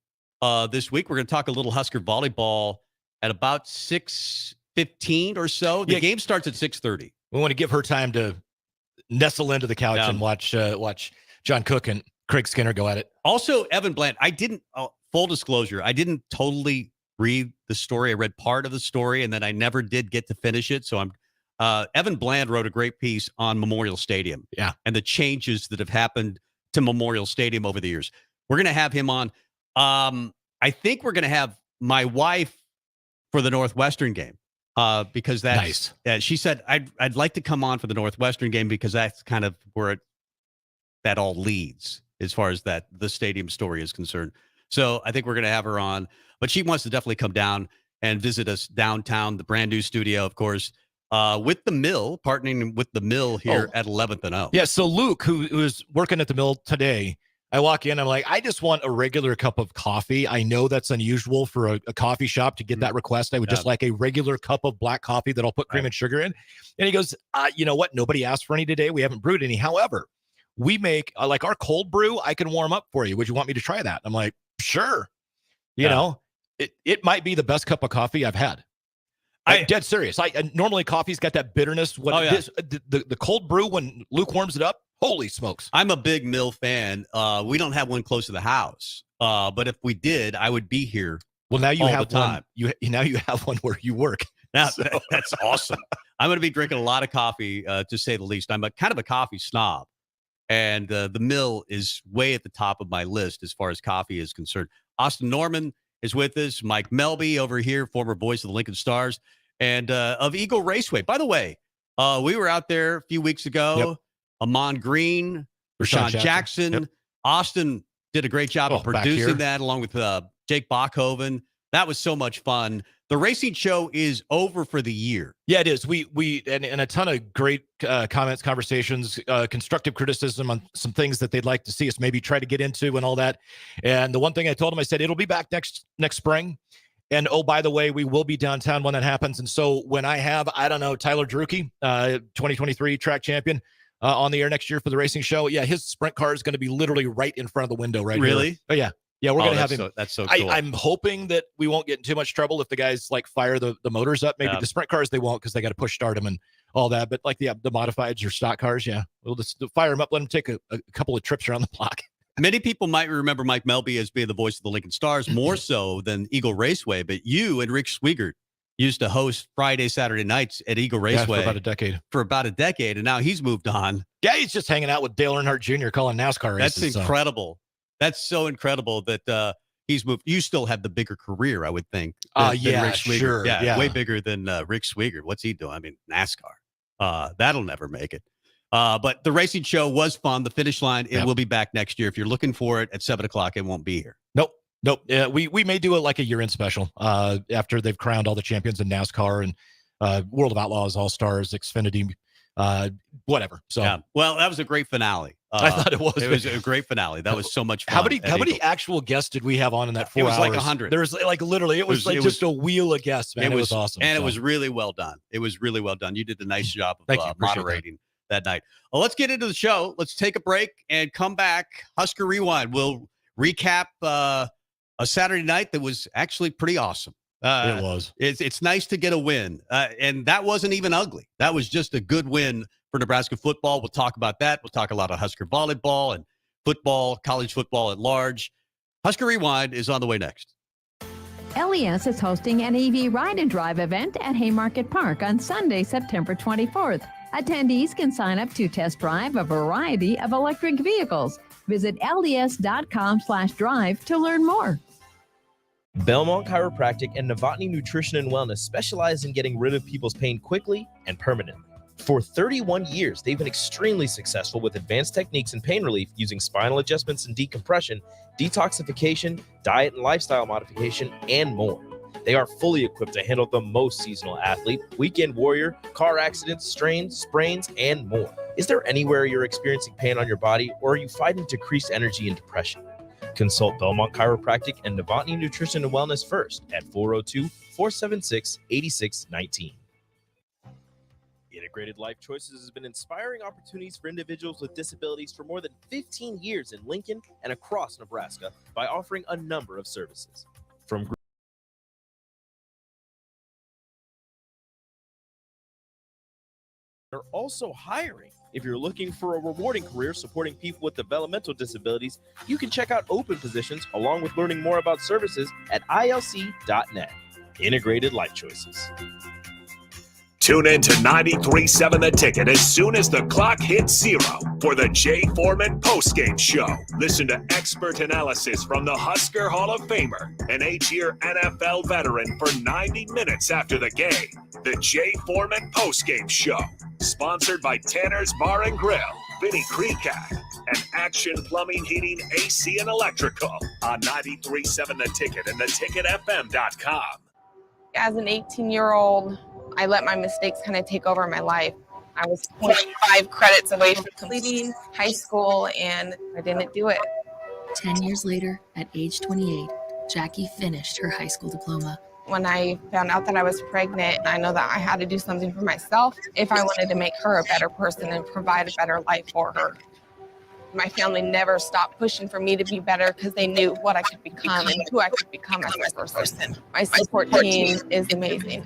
This week, we're going to talk a little Husker volleyball at about 6:15 or so. The game starts at 6:30. We want to give her time to nestle into the couch and watch John Cook and Craig Skinner go at it. Also, Evan Bland. I didn't. Full disclosure, I didn't totally read the story. I read part of the story, and then I never did get to finish it. So Evan Bland wrote a great piece on Memorial Stadium. Yeah, and the changes that have happened to Memorial Stadium over the years. We're going to have him on. I think we're going to have my wife for the Northwestern game because that's nice. She said, I'd like to come on for the Northwestern game because that's kind of where that all leads as far as the stadium story is concerned. So I think we're going to have her on, but she wants to definitely come down and visit us downtown, the brand new studio, of course, with the Mill, partnering with the Mill here at 11th and O. Yeah. So Luke, who is working at the Mill today, I walk in, I'm like, I just want a regular cup of coffee. I know that's unusual for a coffee shop to get that request. I would just like a regular cup of black coffee that I'll put cream and sugar in. And he goes, you know what? Nobody asked for any today. We haven't brewed any. However, we make like our cold brew. I can warm up for you. Would you want me to try that? I'm like, sure. You know, it might be the best cup of coffee I've had. I'm dead serious. I normally coffee's got that bitterness. The cold brew, when Luke warms it up, holy smokes. I'm a big Mill fan. We don't have one close to the house. But if we did, I would be here. Well, now you have one. Now you have one where you work. Now, that's awesome. I'm going to be drinking a lot of coffee, to say the least. I'm kind of a coffee snob. And the Mill is way at the top of my list as far as coffee is concerned. Austin Norman is with us. Mike Melby over here, former voice of the Lincoln Stars and of Eagle Raceway. By the way, we were out there a few weeks ago. Yep. Amon Green, Rashawn Jackson. Yep. Austin did a great job of producing that along with Jake Bachhoven. That was so much fun. The racing show is over for the year. Yeah, it is. We and a ton of great comments, conversations, constructive criticism on some things that they'd like to see us maybe try to get into and all that. And the one thing I told them, I said, it'll be back next spring. And oh, by the way, we will be downtown when that happens. And so when I have, I don't know, Tyler Drucke, 2023 track champion, on the air next year for the racing show. Yeah, his sprint car is going to be literally right in front of the window right Really? here. Oh, yeah. Yeah, we're going to have him. That's so cool. I'm hoping that we won't get in too much trouble if the guys like fire the motors up. Maybe the sprint cars, they won't because they got to push start them and all that. But like the modifieds or stock cars, yeah, we'll just fire them up, let them take a couple of trips around the block. Many people might remember Mike Melby as being the voice of the Lincoln Stars, more so than Eagle Raceway. But you and Rick Swigert used to host Friday, Saturday nights at Eagle Raceway for about a decade. And now he's moved on. Yeah, he's just hanging out with Dale Earnhardt Jr. calling NASCAR races. That's incredible. That's so incredible that he's moved. You still have the bigger career, I would think. Yeah, Rick Swigert. sure. Yeah, way bigger than Rick Swigert. What's he doing? I mean, NASCAR. That'll never make it. But the racing show was fun. The finish line, it will be back next year. If you're looking for it at 7:00, it won't be here. Nope. We may do it like a year-end special after they've crowned all the champions in NASCAR and World of Outlaws, All-Stars, Xfinity, whatever. So, yeah. Well, that was a great finale. I thought it was. It was a great finale. That was so much fun. How many actual guests did we have on in that 4 hours? It was like 100. There was like literally, it was just a wheel of guests, man. It was awesome. And it was really well done. It was really well done. You did a nice job of moderating that night. Well, let's get into the show. Let's take a break and come back. Husker Rewind. We'll recap a Saturday night that was actually pretty awesome. It was. It's nice to get a win. And that wasn't even ugly. That was just a good win for Nebraska football. We'll talk about that. We'll talk a lot of Husker volleyball and football, college football at large. Husker Rewind is on the way next. LES is hosting an EV Ride and Drive event at Haymarket Park on Sunday, September 24th. Attendees can sign up to test drive a variety of electric vehicles. Visit les.com/drive to learn more. Belmont Chiropractic and Novotny Nutrition and Wellness specialize in getting rid of people's pain quickly and permanently. For 31 years, they've been extremely successful with advanced techniques in pain relief using spinal adjustments and decompression, detoxification, diet and lifestyle modification, and more. They are fully equipped to handle the most seasonal athlete, weekend warrior, car accidents, strains, sprains, and more. Is there anywhere you're experiencing pain on your body, or are you fighting decreased energy and depression? Consult Belmont Chiropractic and Novotny Nutrition and Wellness first at 402-476-8619. Integrated Life Choices has been inspiring opportunities for individuals with disabilities for more than 15 years in Lincoln and across Nebraska by offering a number of services. From They're also hiring. If you're looking for a rewarding career supporting people with developmental disabilities, you can check out open positions along with learning more about services at ilc.net. Integrated Life Choices. Tune in to 93.7 The Ticket as soon as the clock hits 0 for the Jay Foreman postgame show. Listen to expert analysis from the Husker Hall of Famer, an 8-year NFL veteran, for 90 minutes after the game. The Jay Foreman postgame show, sponsored by Tanner's Bar and Grill, Vinny Creekat, and Action Plumbing, Heating, AC, and Electrical on 93.7 The Ticket and theticketfm.com. As an 18-year-old, I let my mistakes kind of take over my life. I was 25 credits away from completing high school, and I didn't do it. 10 years later, at age 28, Jackie finished her high school diploma. When I found out that I was pregnant, I know that I had to do something for myself if I wanted to make her a better person and provide a better life for her. My family never stopped pushing for me to be better because they knew what I could become and who I could become as a person. My support team is amazing.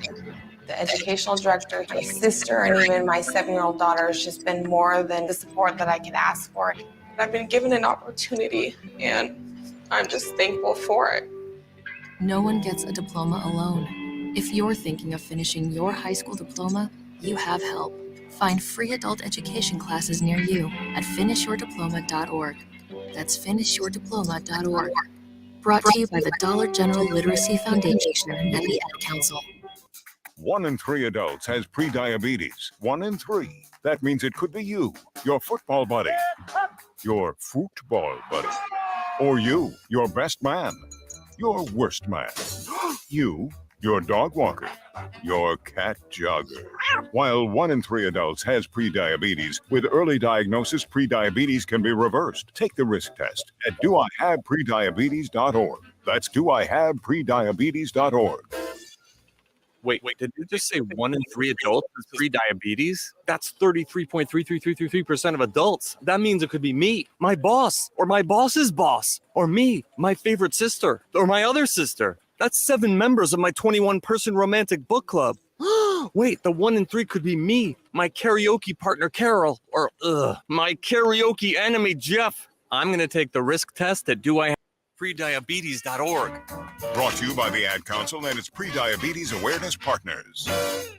The educational director, my sister, and even my 7-year-old daughter has just been more than the support that I could ask for. I've been given an opportunity, and I'm just thankful for it. No one gets a diploma alone. If you're thinking of finishing your high school diploma, you have help. Find free adult education classes near you at finishyourdiploma.org. That's finishyourdiploma.org. Brought to you by the Dollar General Literacy Foundation and the Ad Council. 1 in 3 adults has prediabetes. 1 in 3. That means it could be you, your football buddy, your football buddy, or you, your best man, your worst man, you, your dog walker, your cat jogger. While 1 in 3 adults has prediabetes, with early diagnosis, prediabetes can be reversed. Take the risk test at doihaveprediabetes.org. That's doihaveprediabetes.org. Wait, did you just say 1 in 3 adults has prediabetes? That's 33.33333% of adults. That means it could be me, my boss, or my boss's boss, or me, my favorite sister, or my other sister. That's 7 members of my 21-person romantic book club. Wait, the 1 in 3 could be me, my karaoke partner Carol, or my karaoke enemy Jeff. I'm going to take the risk test at doihaveprediabetes.org. Brought to you by the Ad Council and its Prediabetes Awareness Partners.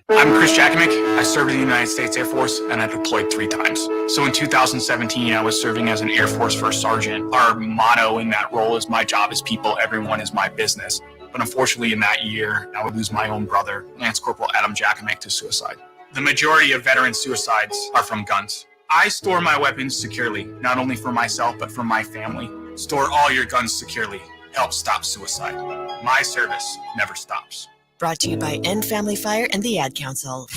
I'm Chris Jackamick. I served in the United States Air Force, and I deployed 3 times. So in 2017, I was serving as an Air Force First Sergeant. Our motto in that role is, my job is people, everyone is my business. But unfortunately, in that year, I would lose my own brother, Lance Corporal Adam Jackamick, to suicide. The majority of veteran suicides are from guns. I store my weapons securely, not only for myself, but for my family. Store all your guns securely. Help stop suicide. My service never stops. Brought to you by End Family Fire and the Ad Council.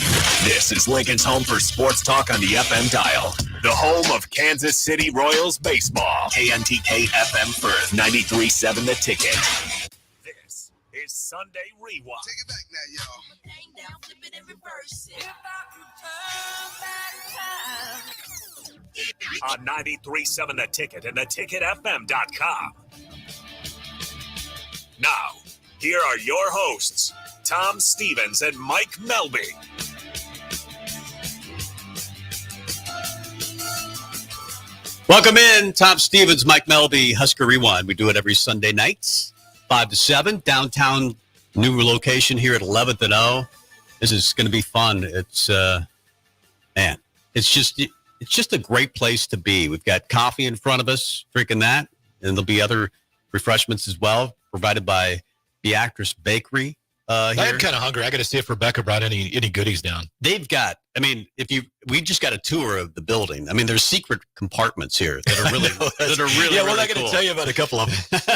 This is Lincoln's home for sports talk on the FM dial. The home of Kansas City Royals baseball. KNTK FM Firth, 93.7 The Ticket. This is Sunday Rewind. Take it back now, y'all. On 93.7 The Ticket and theticketfm.com. Now, here are your hosts, Tom Stevens and Mike Melby. Welcome in, Tom Stevens, Mike Melby, Husker Rewind. We do it every Sunday nights, 5 to 7, downtown, new location here at 11th and O. This is going to be fun. It's, man, it's just a great place to be. We've got coffee in front of us, drinking that, and there'll be other refreshments as well, provided by Beatrice Bakery. I am kind of hungry. I got to see if Rebecca brought any goodies down. They've got, I mean, we just got a tour of the building. I mean, there's secret compartments here that are really, yeah, we're really not going to tell you about a couple of them.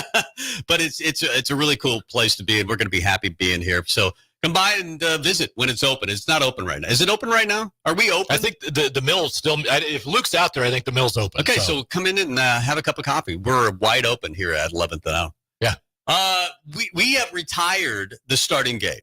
But it's a really cool place to be, and we're going to be happy being here. So come by and visit when it's open. It's not open right now. Is it open right now? Are we open? I think the mill's still, if Luke's out there, I think the mill's open. Okay, so come in and have a cup of coffee. We're wide open here at 11th and O. Yeah. We have retired the starting gate.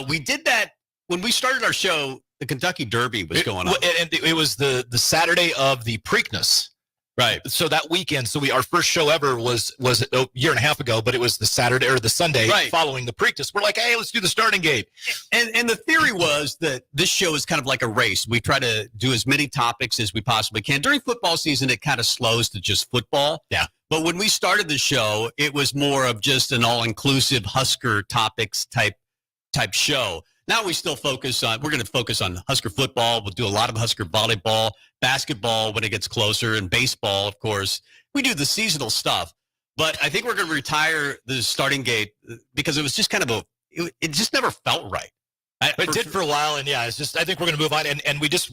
We did that when we started our show. The Kentucky Derby was going on, and it was the Saturday of the Preakness, right? So that weekend, our first show ever was a year and a half ago, but it was the Saturday or the Sunday following the Preakness. We're like, hey, let's do the starting gate, and the theory was that this show is kind of like a race. We try to do as many topics as we possibly can. During football season, it kind of slows to just football. Yeah. But when we started the show, it was more of just an all-inclusive Husker topics type show. Now we're going to focus on Husker football. We'll do a lot of Husker volleyball, basketball when it gets closer, and baseball, of course. We do the seasonal stuff. But I think we're going to retire the starting gate because it was just kind of it just never felt right. It did for a while, and yeah, it's just, I think we're going to move on, and we just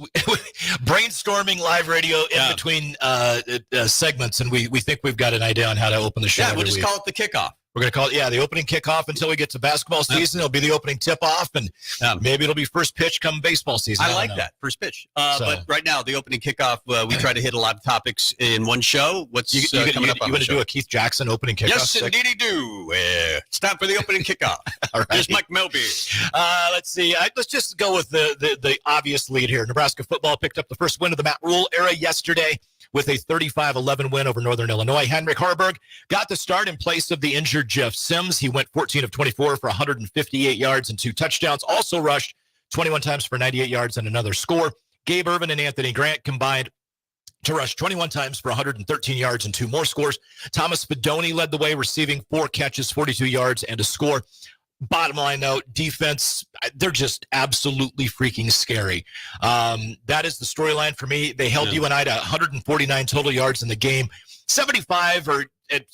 brainstorming live radio in between segments, and we think we've got an idea on how to open the show. Yeah, we'll just call it the kickoff. We're going to call it, the opening kickoff until we get to basketball season. It'll be the opening tip-off, and maybe it'll be first pitch come baseball season. I like that, first pitch. But right now, the opening kickoff, we try to hit a lot of topics in one show. What's coming up on the show? You going to do a Keith Jackson opening kickoff? Yes, indeed do. It's time for the opening kickoff. All right. Here's Mike Melby. Let's see. Let's just go with the obvious lead here. Nebraska football picked up the first win of the Matt Rule era yesterday with a 35-11 win over Northern Illinois. Henrik Harburg got the start in place of the injured Jeff Sims. He went 14 of 24 for 158 yards and 2 touchdowns. Also rushed 21 times for 98 yards and another score. Gabe Irvin and Anthony Grant combined to rush 21 times for 113 yards and 2 more scores. Thomas Fedoni led the way, receiving 4 catches, 42 yards, and a score. Bottom line, though, defense, they're just absolutely freaking scary. That is the storyline for me. They held UNI to 149 total yards in the game. 75, or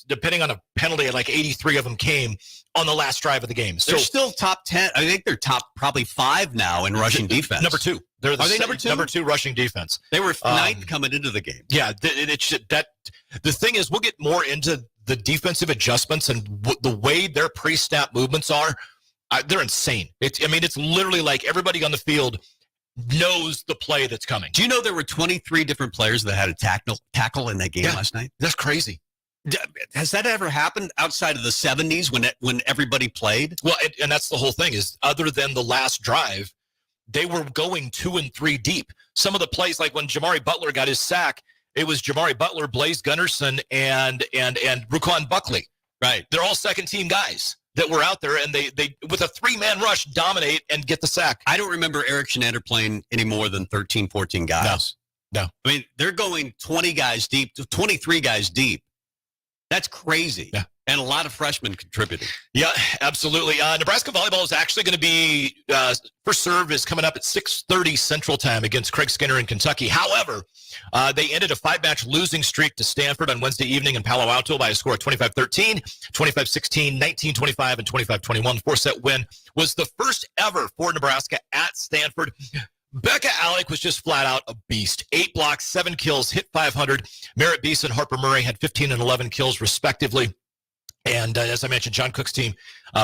depending on a penalty, like 83 of them came on the last drive of the game. So they're still top 10. I think they're top probably 5 now in rushing defense. Number 2. Are they number 2? Number 2 rushing defense. They were 9th coming into the game. Yeah, the thing is, we'll get more into the defensive adjustments and the way their pre-snap movements are. They're insane. It's literally like everybody on the field knows the play that's coming. Do you know there were 23 different players that had a tackle in that game last night? That's crazy. Has that ever happened outside of the 70s when everybody played? Well, and that's the whole thing is, other than the last drive, they were going 2 and 3 deep. Some of the plays, like when Jamari Butler got his sack, it was Jamari Butler, Blaze Gunnarsson, and Ruquan Buckley. Right. They're all second-team guys that were out there, and they with a 3-man rush dominate and get the sack. I don't remember Eric Shenander playing any more than 13, 14 guys. No. I mean, they're going 20 guys deep, 23 guys deep. That's crazy. Yeah. And a lot of freshmen contributing. Yeah, absolutely. Nebraska volleyball is actually going to be, first serve is coming up at 6:30 Central Time against Craig Skinner in Kentucky. However, they ended a 5-match losing streak to Stanford on Wednesday evening in Palo Alto by a score of 25-13, 25-16, 19-25, and 25-21. 4-set win was the first ever for Nebraska at Stanford. Becca Alec was just flat out a beast. 8 blocks, 7 kills, hit 500. Merritt Beeson and Harper Murray had 15 and 11 kills respectively. And as I mentioned, John Cook's team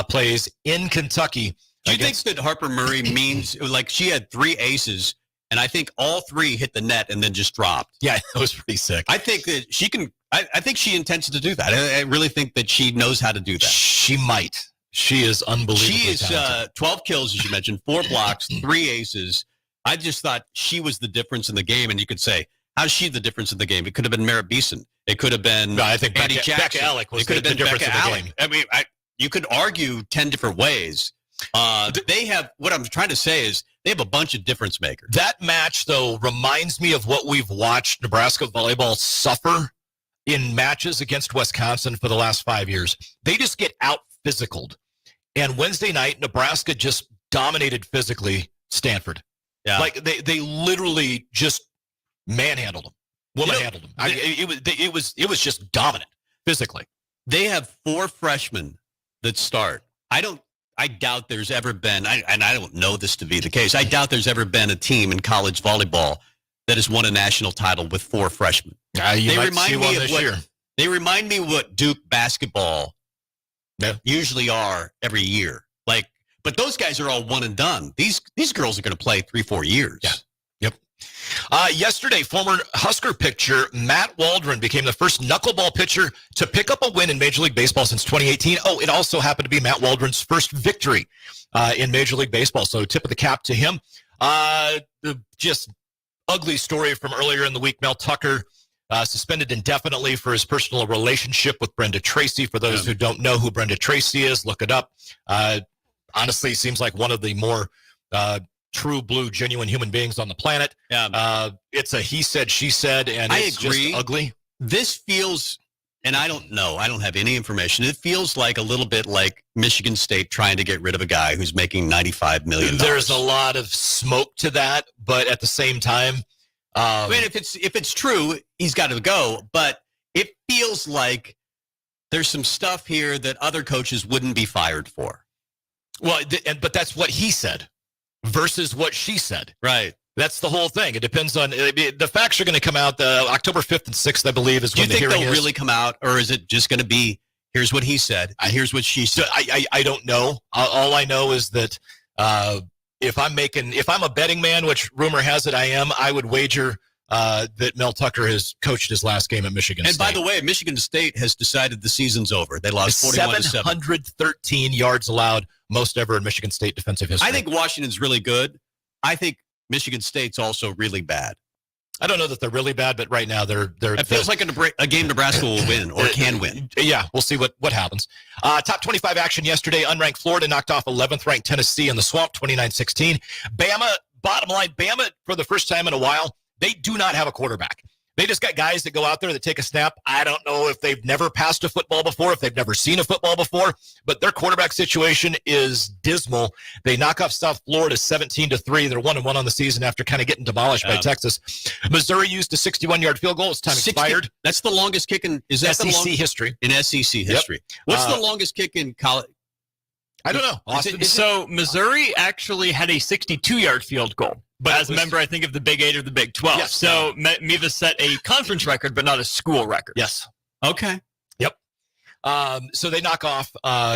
plays in Kentucky Do you think that Harper Murray means, like, she had 3 aces, and I think all 3 hit the net and then just dropped? Yeah, that was pretty sick. I think that she can. I think she intends to do that. I really think that she knows how to do that. She might. She is unbelievable. She is 12 kills, as you mentioned, 4 blocks, 3 aces. I just thought she was the difference in the game, and you could say, how's she the difference in the game? It could have been Merritt Beeson. It could have been I think Andy Becca Jackson. Alec was it could have been difference Becca in the Alec. game. I mean, you could argue 10 different ways. They have, what I'm trying to say is, they have a bunch of difference makers. That match, though, reminds me of what we've watched Nebraska volleyball suffer in matches against Wisconsin for the last 5 years. They just get out-physicaled. And Wednesday night, Nebraska just dominated physically Stanford. Yeah. Like, they literally just manhandled them. Woman-handled them. It was just dominant physically. They have 4 freshmen that start. I doubt there's ever been, and I don't know this to be the case, I doubt there's ever been a team in college volleyball that has won a national title with 4 freshmen. They remind me what Duke basketball usually are every year. Like, but those guys are all one and done. These girls are going to play 3-4 years. Yeah. Yep. Yesterday, former Husker pitcher Matt Waldron became the first knuckleball pitcher to pick up a win in Major League Baseball since 2018. Oh, it also happened to be Matt Waldron's first victory in Major League Baseball. So tip of the cap to him. The just ugly story from earlier in the week. Mel Tucker suspended indefinitely for his personal relationship with Brenda Tracy. For those who don't know who Brenda Tracy is, look it up. Honestly, seems like one of the more true blue, genuine human beings on the planet. Yeah. It's a he said, she said, and it's just ugly. This feels, and I don't know, I don't have any information. It feels like a little bit like Michigan State trying to get rid of a guy who's making $95 million. There's a lot of smoke to that, but at the same time, I mean, if it's true, he's got to go. But it feels like there's some stuff here that other coaches wouldn't be fired for. Well, but that's what he said versus what she said. Right. That's the whole thing. It depends on the facts are going to come out October 5th and 6th, I believe, is when the hearing is. Do you think they'll really come out, or is it just going to be, here's what he said, and here's what she said? I don't know. All I know is that if I'm a betting man, which rumor has it I am, I would wager that Mel Tucker has coached his last game at Michigan State. And by the way, Michigan State has decided the season's over. They lost 41-7. 713 yards allowed, most ever in Michigan State defensive history. I think Washington's really good. I think Michigan State's also really bad. I don't know that they're really bad, but right now they're. It feels like a game Nebraska will win or can win. Yeah, we'll see what happens. Top 25 action yesterday. Unranked Florida knocked off 11th ranked Tennessee in the Swamp, 29-16. Bama, bottom line, Bama for the first time in a while, they do not have a quarterback. They just got guys that go out there that take a snap. I don't know if they've never passed a football before, if they've never seen a football before, but their quarterback situation is dismal. They knock off South Florida 17-3. They're 1-1 on the season after kind of getting demolished by Texas. Missouri used a 61-yard field goal. It's time expired. That's the longest kick in SEC history. In SEC history. Yep. What's the longest kick in college? I don't know. Austin? So Missouri actually had a 62-yard field goal. But as a member, I think, of the Big 8 or the Big 12. Yes. So Meva set a conference record, but not a school record. Yes. Okay. Yep. So they knock off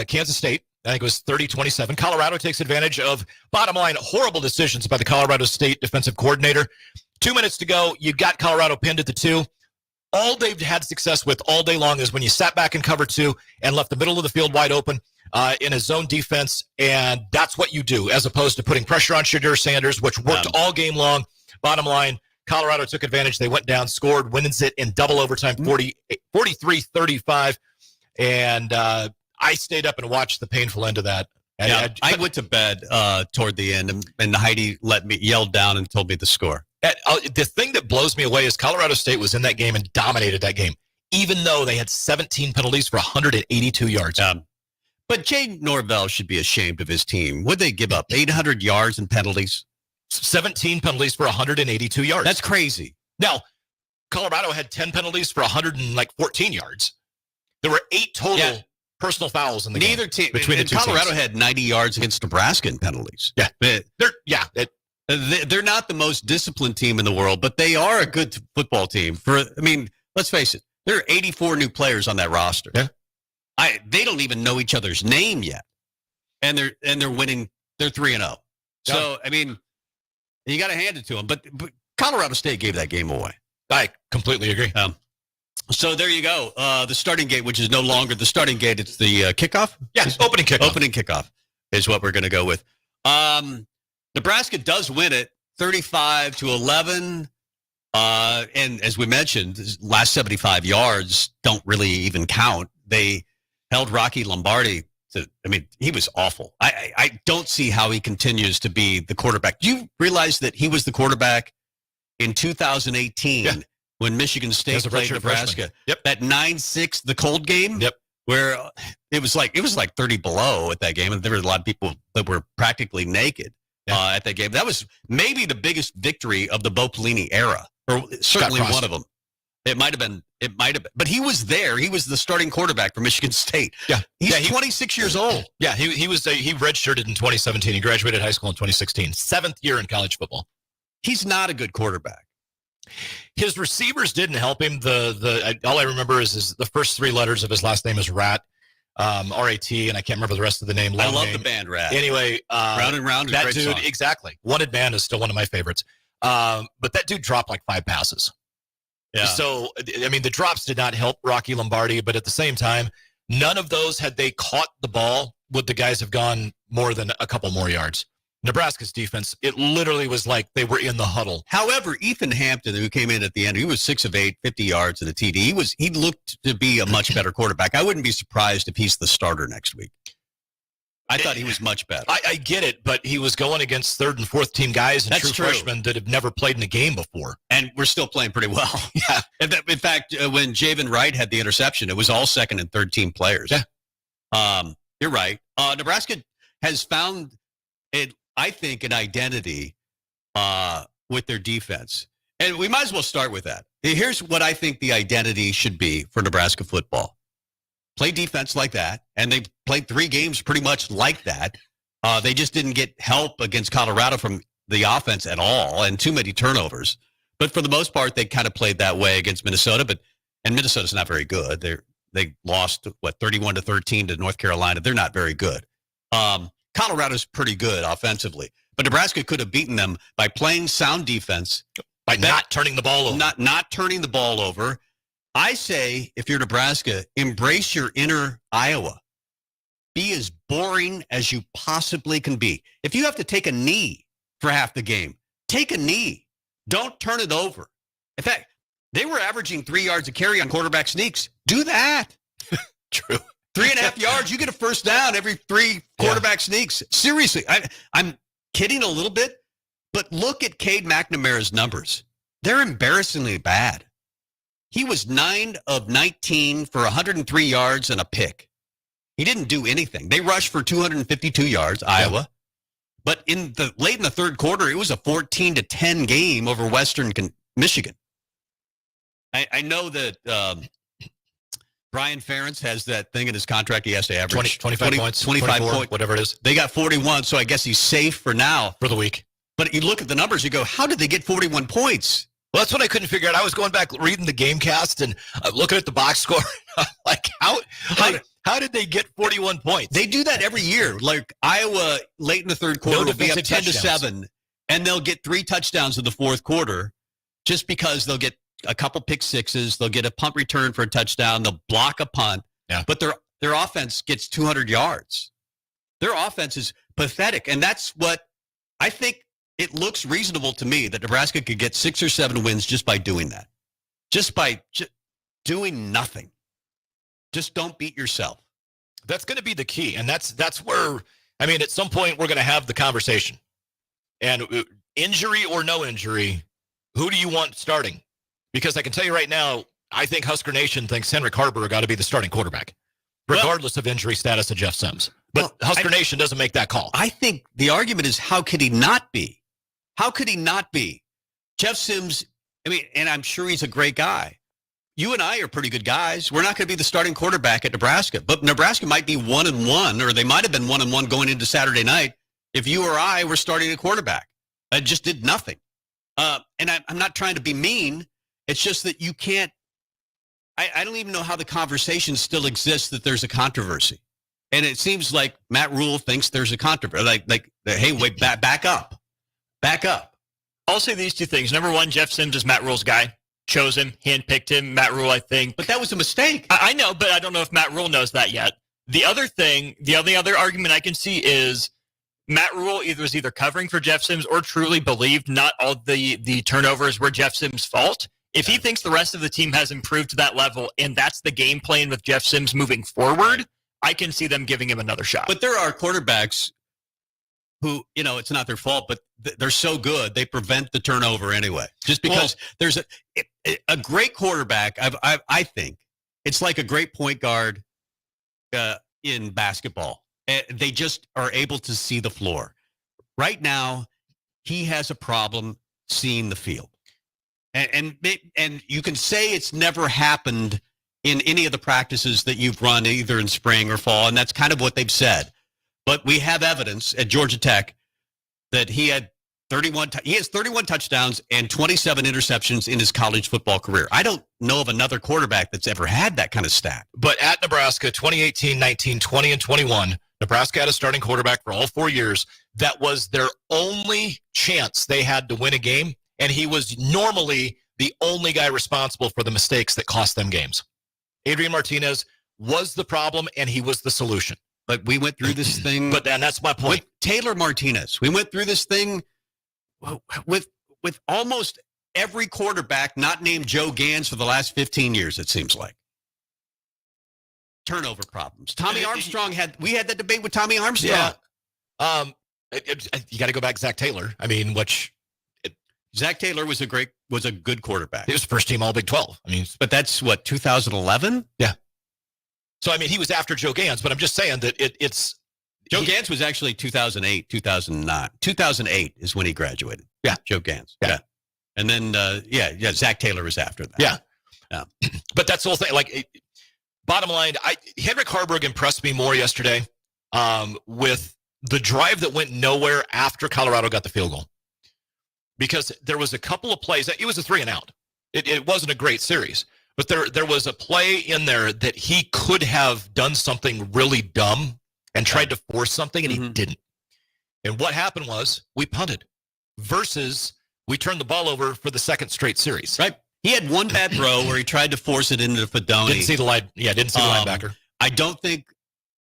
Kansas State. I think it was 30-27. Colorado takes advantage of, bottom line, horrible decisions by the Colorado State defensive coordinator. 2 minutes to go. You got Colorado pinned at the 2. All they've had success with all day long is when you sat back in cover 2 and left the middle of the field wide open in a zone defense, and that's what you do, as opposed to putting pressure on Shadur Sanders, which worked all game long. Bottom line, Colorado took advantage. They went down, scored, wins it in double overtime, 43-35, and I stayed up and watched the painful end of that. Yeah, I went to bed toward the end, and Heidi yelled down and told me the score. The thing that blows me away is Colorado State was in that game and dominated that game, even though they had 17 penalties for 182 yards. But Jay Norvell should be ashamed of his team. What'd they give up? 800 yards in penalties? 17 penalties for 182 yards. That's crazy. Now, Colorado had 10 penalties for 114 yards. There were 8 total personal fouls in the game. Neither team. Between the two Colorado teams. had 90 yards against Nebraska in penalties. Yeah. They're not the most disciplined team in the world, but they are a good football team. Let's face it. There are 84 new players on that roster. Yeah. They don't even know each other's name yet, and they're winning They're 3-0. So, I mean, you got to hand it to them. But Colorado State gave that game away. I completely agree. So there you go. The starting gate, which is no longer the starting gate, it's the kickoff? Yes, opening kickoff. Opening kickoff is what we're going to go with. Nebraska does win it 35-11. And as we mentioned, the last 75 yards don't really even count. They held Rocky Lombardi to, I mean, he was awful. I don't see how he continues to be the quarterback. Do you realize that he was the quarterback in 2018 when Michigan State played Nebraska? Yep. That 9-6, the cold game? Yep. Where it was like 30 below at that game, and there were a lot of people that were practically naked at that game. That was maybe the biggest victory of the Bo Pelini era, or certainly one of them. It might have been. But he was there. He was the starting quarterback for Michigan State. Yeah. He's 26 years old. Yeah, he redshirted in 2017. He graduated high school in 2016. 7th year in college football. He's not a good quarterback. His receivers didn't help him. All I remember is the first 3 letters of his last name is Rat, R-A-T, and I can't remember the rest of the name. I love the band Rat. Anyway, Round and Round is a that great dude, song. exactly. Wanted Band is still one of my favorites. But that dude dropped like 5 passes. Yeah. So, I mean, the drops did not help Rocky Lombardi, but at the same time, none of those, had they caught the ball, would the guys have gone more than a couple more yards. Nebraska's defense, it literally was like they were in the huddle. However, Ethan Hampton, who came in at the end, he was 6 of 8, 50 yards and a TD. He looked to be a much better quarterback. I wouldn't be surprised if he's the starter next week. I thought he was much better. I get it, but he was going against 3rd and 4th team guys and That's true. freshmen that have never played in a game before. And we're still playing pretty well. Yeah. In fact, when Javen Wright had the interception, it was all 2nd and 3rd team players. Yeah. You're right. Nebraska has found, I think, an identity with their defense. And we might as well start with that. Here's what I think the identity should be for Nebraska football. Play defense like that, and they played 3 games pretty much like that. They just didn't get help against Colorado from the offense at all, and too many turnovers. But for the most part, they kind of played that way against Minnesota. And Minnesota's not very good. They lost 31-13 to North Carolina. They're not very good. Colorado's pretty good offensively, but Nebraska could have beaten them by playing sound defense, by not turning the ball over. Not turning the ball over. I say, if you're Nebraska, embrace your inner Iowa. Be as boring as you possibly can be. If you have to take a knee for half the game, take a knee. Don't turn it over. In fact, they were averaging 3 yards a carry on quarterback sneaks. Do that. True. 3.5 yards, you get a first down every 3 quarterback sneaks. Seriously, I'm kidding a little bit, but look at Cade McNamara's numbers. They're embarrassingly bad. He was 9 of 19 for 103 yards and a pick. He didn't do anything. They rushed for 252 yards, Iowa. But late in the 3rd quarter, it was a 14-10 game over Western Michigan. I know that Brian Ferentz has that thing in his contract. He has to average 25 points, 25 points, whatever it is. They got 41, so I guess he's safe for now. For the week. But you look at the numbers, you go, how did they get 41 points? Well, that's what I couldn't figure out. I was going back reading the game cast and looking at the box score. Like, how did they get 41 points? They do that every year. Like Iowa, late in the 3rd quarter, will be up 10-7, and they'll get 3 touchdowns in the 4th quarter just because they'll get a couple pick sixes. They'll get a punt return for a touchdown. They'll block a punt. Yeah. But their offense gets 200 yards. Their offense is pathetic, and that's what I think. It looks reasonable to me that Nebraska could get 6 or 7 wins just by doing that. Just by doing nothing. Just don't beat yourself. That's going to be the key. And that's where, I mean, at some point we're going to have the conversation. And injury or no injury, who do you want starting? Because I can tell you right now, I think Husker Nation thinks Henrik Harburg got to be the starting quarterback, regardless of injury status of Jeff Sims. But Husker Nation doesn't make that call. I think the argument is, how could he not be? How could he not be? Jeff Sims, I mean, and I'm sure he's a great guy. You and I are pretty good guys. We're not going to be the starting quarterback at Nebraska, but Nebraska might be 1-1, or they might have been 1-1 going into Saturday night if you or I were starting a quarterback. I just did nothing. And I'm not trying to be mean. It's just that you can't, I don't even know how the conversation still exists that there's a controversy. And it seems like Matt Rule thinks there's a controversy. Like, hey, wait, back up. I'll say these two things. Number one, Jeff Sims is Matt Rule's guy. Chose him, handpicked him. Matt Rule, I think. But that was a mistake. I know, but I don't know if Matt Rule knows that yet. The other thing, the only other argument I can see is Matt Rule was either covering for Jeff Sims or truly believed not all the turnovers were Jeff Sims' fault. If he thinks the rest of the team has improved to that level and that's the game plan with Jeff Sims moving forward, I can see them giving him another shot. But there are quarterbacks who, it's not their fault, but they're so good, they prevent the turnover anyway. Just because there's a great quarterback, I think, it's like a great point guard in basketball. They just are able to see the floor. Right now, he has a problem seeing the field. And you can say it's never happened in any of the practices that you've run, either in spring or fall, and that's kind of what they've said. But we have evidence at Georgia Tech that he has 31 touchdowns and 27 interceptions in his college football career. I don't know of another quarterback that's ever had that kind of stat. But at Nebraska, 2018, 19, 20, and 21, Nebraska had a starting quarterback for all 4 years. That was their only chance they had to win a game, and he was normally the only guy responsible for the mistakes that cost them games. Adrian Martinez was the problem, and he was the solution. But we went through this thing. But that's my point. With Taylor Martinez, we went through this thing with almost every quarterback not named Joe Gans for the last 15 years, it seems like. Turnover problems. Tommy Armstrong we had that debate with Tommy Armstrong. Yeah. You got to go back to Zach Taylor. I mean, Zach Taylor was a good quarterback. He was first team All Big 12. I mean, but that's what, 2011? Yeah. So, I mean, he was after Joe Gans, but I'm just saying that it's... Joe Gans was actually 2008, 2009. 2008 is when he graduated. Yeah. Joe Gans. Yeah. And then, Zach Taylor was after that. Yeah. But that's the whole thing. Like, bottom line, Henrik Harburg impressed me more yesterday with the drive that went nowhere after Colorado got the field goal. Because there was a couple of plays. It was a 3-and-out. It wasn't a great series. But there was a play in there that he could have done something really dumb and tried to force something, and he didn't. And what happened was we punted versus we turned the ball over for the second straight series. Right. He had one bad throw where he tried to force it into Fedoni. Didn't see the linebacker. I don't think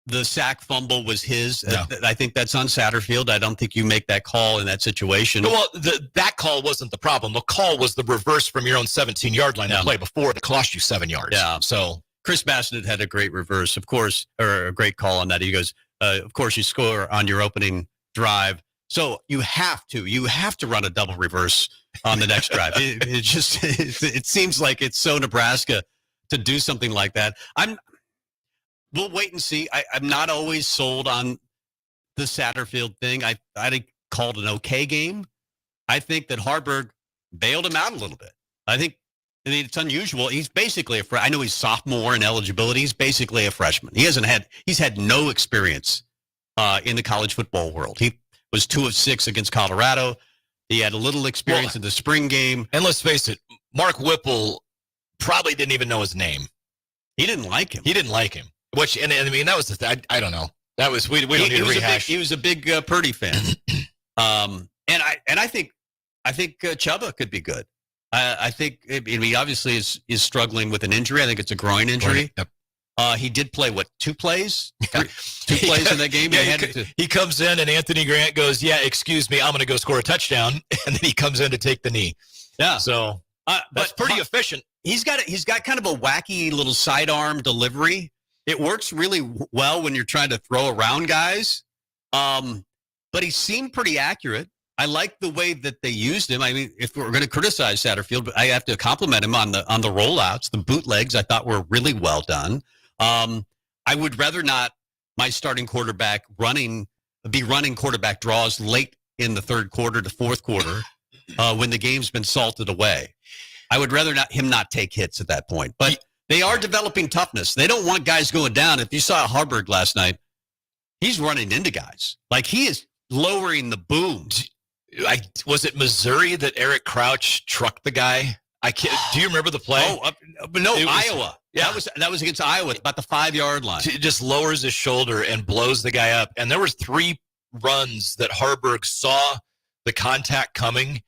the sack fumble was his. No. I think that's on Satterfield. I don't think you make that call in that situation. Well, that call wasn't the problem. The call was the reverse from your own 17-yard line to play before to cost you 7 yards. Yeah. So Chris Bassett had a great reverse, of course, or a great call on that. He goes, of course, you score on your opening drive. So you have to run a double reverse on the next drive. It seems like it's so Nebraska to do something like that. We'll wait and see. I'm not always sold on the Satterfield thing. I called an okay game. I think that Harburg bailed him out a little bit. I mean, it's unusual. He's basically I know he's sophomore in eligibility. He's basically a freshman. He's had no experience in the college football world. He was 2 of 6 against Colorado. He had a little experience in the spring game. And let's face it, Mark Whipple probably didn't even know his name. He didn't like him. Which, and I mean, that was the thing. I don't know. That was, we don't need to rehash. He was a big Purdy fan. And I think Chubba could be good. I think, he obviously is struggling with an injury. I think it's a groin injury. Yep. He did play, 2 plays? 2 plays in that game? He comes in and Anthony Grant goes, excuse me, I'm going to go score a touchdown. And then he comes in to take the knee. Yeah. So that's pretty efficient. He's got kind of a wacky little sidearm delivery. It works really well when you're trying to throw around guys. But he seemed pretty accurate. I like the way that they used him. I mean, if we're going to criticize Satterfield, I have to compliment him on the rollouts. The bootlegs I thought were really well done. I would rather not my starting quarterback be running quarterback draws late in the third quarter to fourth quarter when the game's been salted away. I would rather him not take hits at that point. But they are developing toughness. They don't want guys going down. If you saw Harburg last night, he's running into guys. Like, he is lowering the boom. Was it Missouri that Eric Crouch trucked the guy? Do you remember the play? Iowa. Yeah, that was against Iowa, about the 5-yard line. He just lowers his shoulder and blows the guy up. And there was 3 runs that Harburg saw the contact coming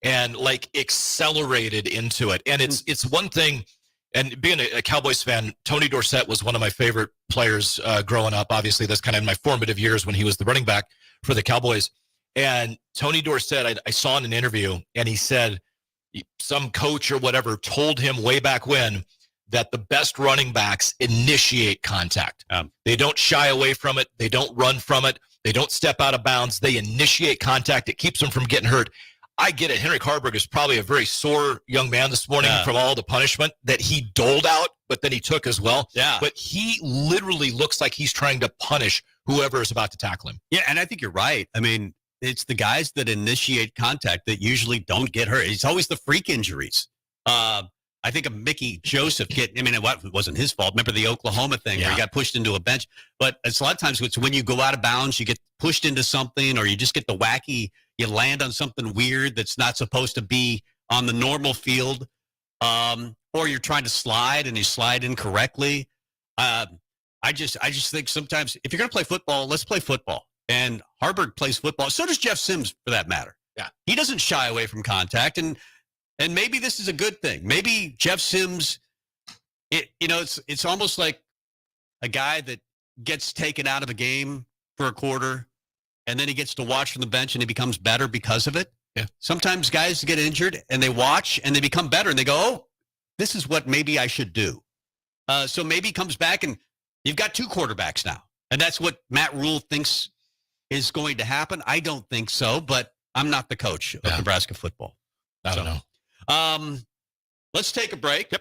and like accelerated into it. And it's one thing, and being a Cowboys fan, Tony Dorsett was one of my favorite players growing up. Obviously, that's kind of in my formative years when he was the running back for the Cowboys. And Tony Dorsett, I saw in an interview, and he said some coach or whatever told him way back when that the best running backs initiate contact. They don't shy away from it. They don't run from it. They don't step out of bounds. They initiate contact. It keeps them from getting hurt. I get it. Henrik Harburg is probably a very sore young man this morning from all the punishment that he doled out, but then he took as well. Yeah. But he literally looks like he's trying to punish whoever is about to tackle him. Yeah, and I think you're right. I mean, it's the guys that initiate contact that usually don't get hurt. It's always the freak injuries. I think of Mickey Joseph getting, I mean, it wasn't his fault. Remember the Oklahoma thing where he got pushed into a bench? But it's a lot of times it's when you go out of bounds, you get pushed into something, or you just get the wacky, you land on something weird that's not supposed to be on the normal field, or you're trying to slide and you slide incorrectly. I just think sometimes if you're going to play football, let's play football. And Harburg plays football. So does Jeff Sims, for that matter. Yeah. He doesn't shy away from contact. And maybe this is a good thing. Maybe Jeff Sims, it's almost like a guy that gets taken out of a game for a quarter, and then he gets to watch from the bench, and he becomes better because of it. Yeah. Sometimes guys get injured, and they watch, and they become better, and they go, oh, this is what maybe I should do. So maybe he comes back, and you've got 2 quarterbacks now. And that's what Matt Rule thinks is going to happen. I don't think so, but I'm not the coach of Nebraska football. I don't know. Let's take a break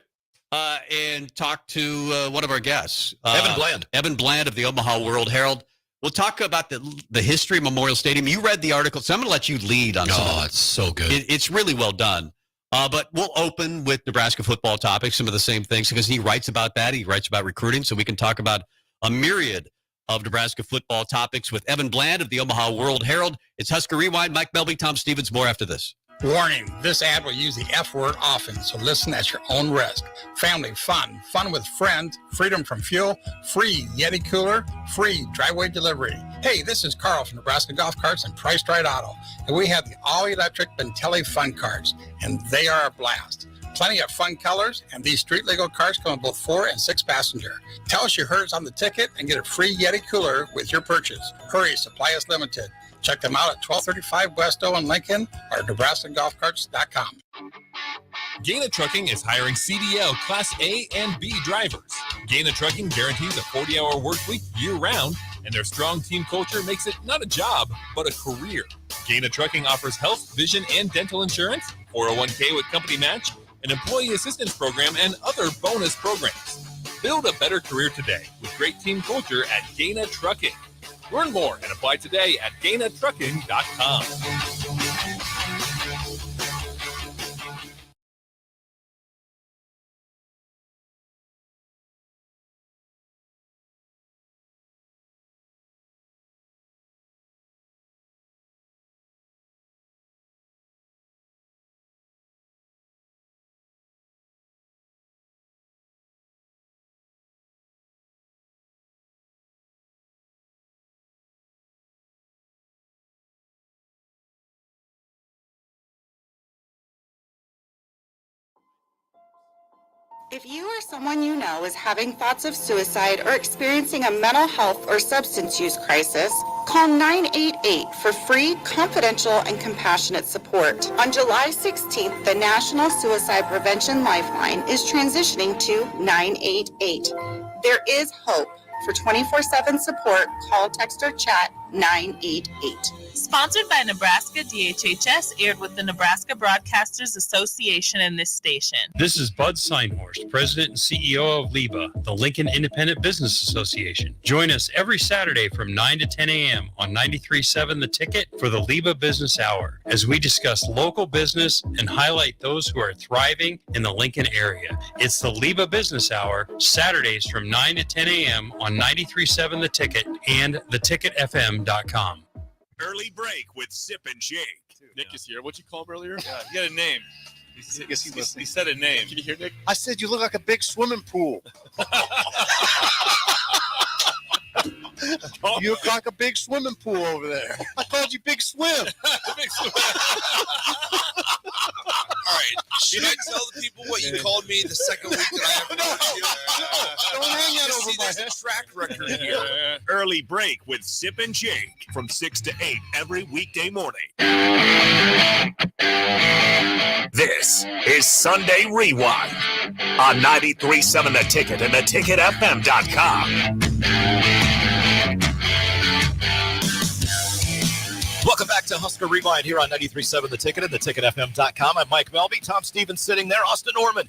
and talk to one of our guests. Evan Bland. Evan Bland of the Omaha World Herald. We'll talk about the history of Memorial Stadium. You read the article, so I'm going to let you lead on some of it. It's so good. It's really well done. But we'll open with Nebraska football topics, some of the same things, because he writes about that. He writes about recruiting, so we can talk about a myriad of Nebraska football topics with Evan Bland of the Omaha World Herald. It's Husker Rewind. Mike Melby, Tom Stevens, more after this. Warning, this ad will use the F word often, so listen at your own risk. Family fun, fun with friends, freedom from fuel, free Yeti cooler, free driveway delivery. Hey, this is Carl from Nebraska Golf Carts and Priced Right Auto, and we have the all-electric Bentelli Fun Carts, and they are a blast. Plenty of fun colors, and these street-legal cars come in both 4 and 6 passenger. Tell us you heard us on the ticket and get a free Yeti cooler with your purchase. Hurry, supply is limited. Check them out at 1235 West O in Lincoln or NebraskaGolfCarts.com. Gaina Trucking is hiring CDL Class A and B drivers. Gaina Trucking guarantees a 40-hour work week year-round, and their strong team culture makes it not a job, but a career. Gaina Trucking offers health, vision, and dental insurance, 401k with company match, an employee assistance program, and other bonus programs. Build a better career today with great team culture at Gaina Trucking. Learn more and apply today at GainaTrucking.com. If you or someone you know is having thoughts of suicide or experiencing a mental health or substance use crisis, call 988 for free, confidential, and compassionate support. On July 16th, the National Suicide Prevention Lifeline is transitioning to 988. There is hope. For 24/7 support, call, text, or chat 988. Sponsored by Nebraska DHHS, aired with the Nebraska Broadcasters Association and this station. This is Bud Seinhorst, President and CEO of LIBA, the Lincoln Independent Business Association. Join us every Saturday from 9 to 10 a.m. on 93.7 The Ticket for the LIBA Business Hour, as we discuss local business and highlight those who are thriving in the Lincoln area. It's the LIBA Business Hour, Saturdays from 9 to 10 a.m. on 93.7 The Ticket and He said a name. Can you hear Nick? I said you look like a big swimming pool. You look like a big swimming pool over there. I called you Big Swim. Big Swim. All right. Should I tell the people what you called me the second week that I have Don't hang that over my head. Track record here. Early break with Zip and Jake from 6 to 8 every weekday morning. This is Sunday Rewind on 93.7 The Ticket and theticketfm.com. Welcome back to Husker Rewind here on 93.7 The Ticket and theticketfm.com. I'm Mike Melby. Tom Stevens sitting there. Austin Norman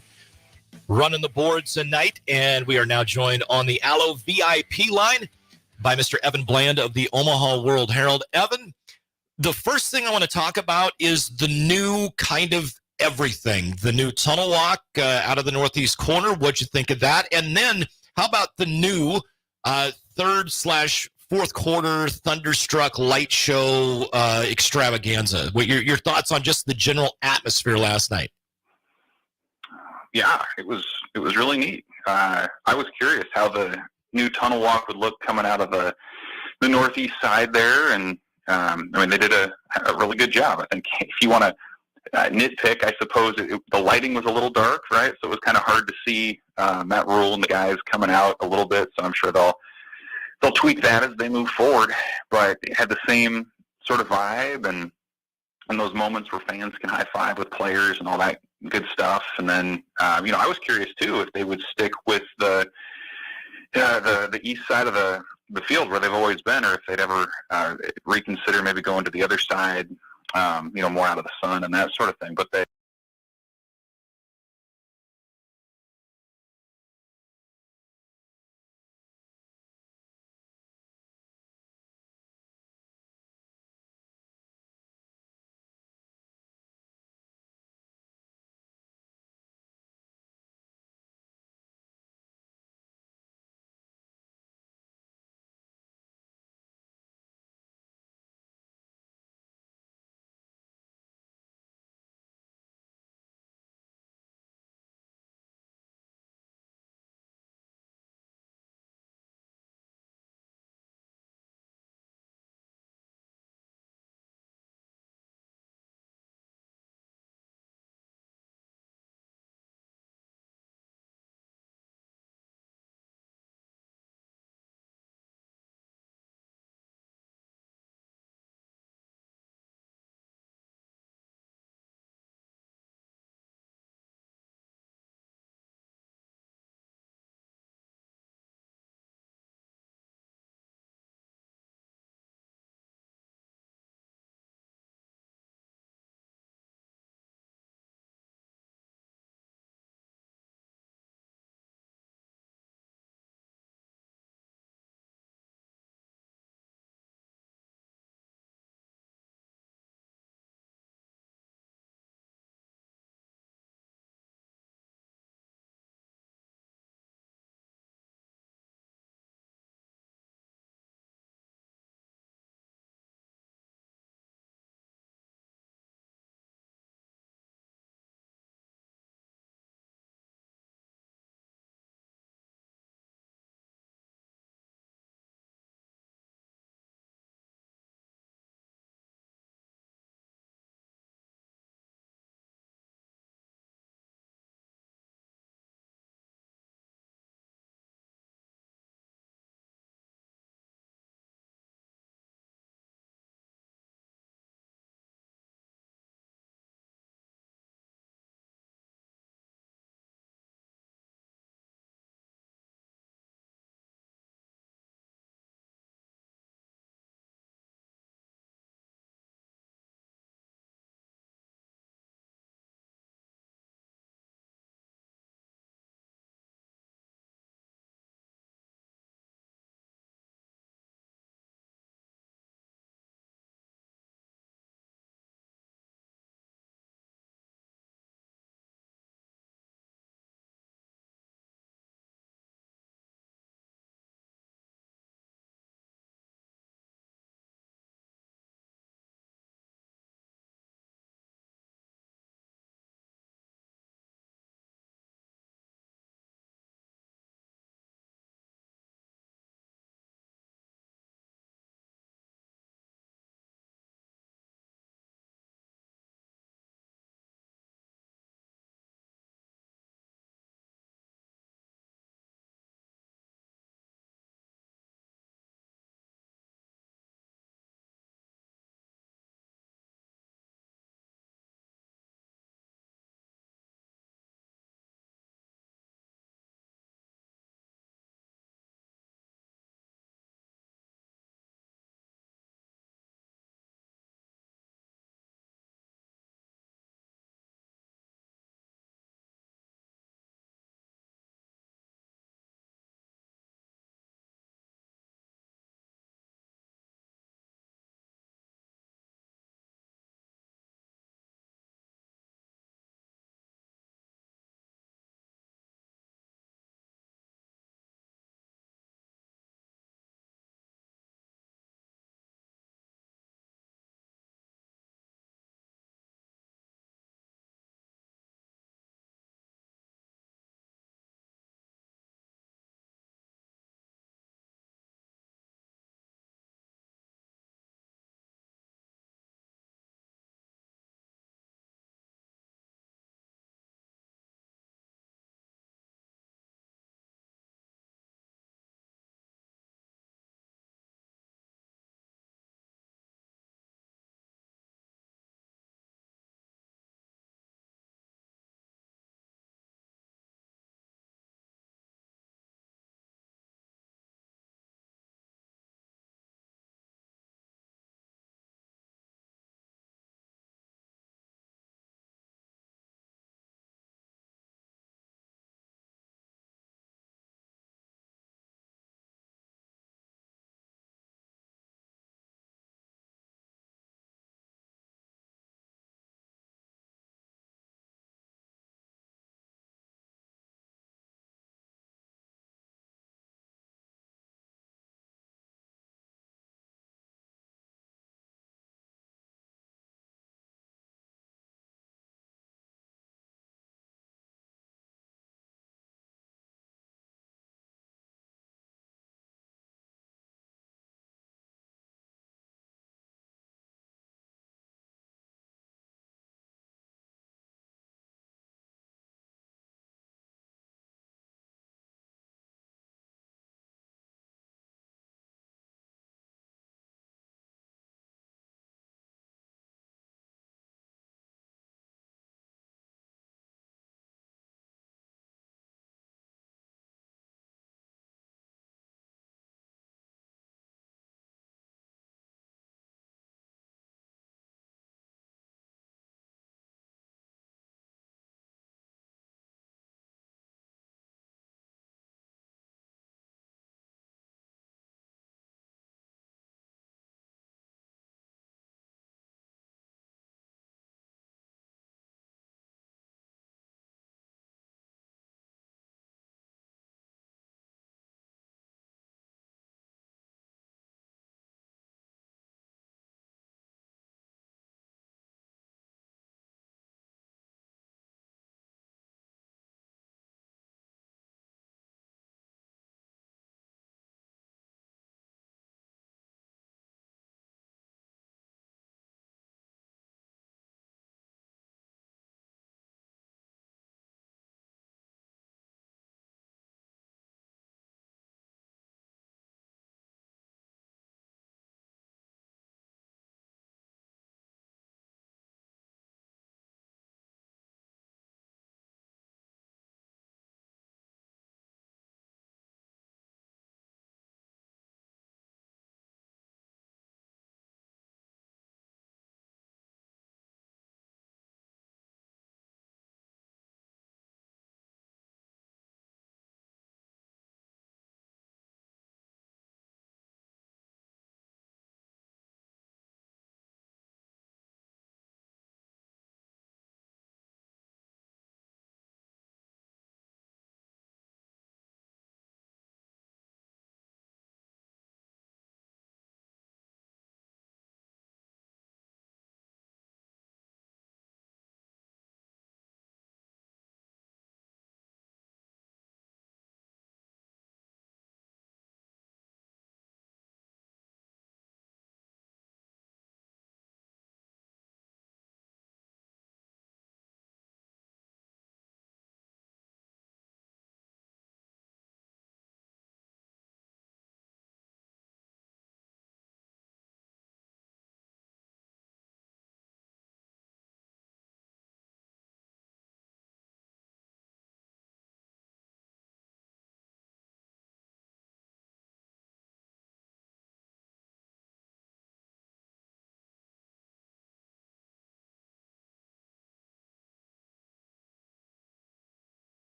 running the boards tonight. And we are now joined on the Allo VIP line by Mr. Evan Bland of the Omaha World Herald. Evan, the first thing I want to talk about is the new kind of everything, the new tunnel walk out of the northeast corner. What'd you think of that? And then how about the new third/fourth quarter Thunderstruck light show extravaganza? What your thoughts on just the general atmosphere last night? Yeah, it was really neat. I was curious how the new tunnel walk would look coming out of the northeast side there, and I mean they did a really good job. I think if you want to nitpick, I suppose the lighting was a little dark, right? So it was kind of hard to see Matt Rule and the guys coming out a little bit. So I'm sure they'll tweak that as they move forward. But it had the same sort of vibe and those moments where fans can high five with players and all that good stuff. And then I was curious too if they would stick with the east side of the field where they've always been, or if they'd ever reconsider maybe going to the other side, more out of the sun and that sort of thing. But they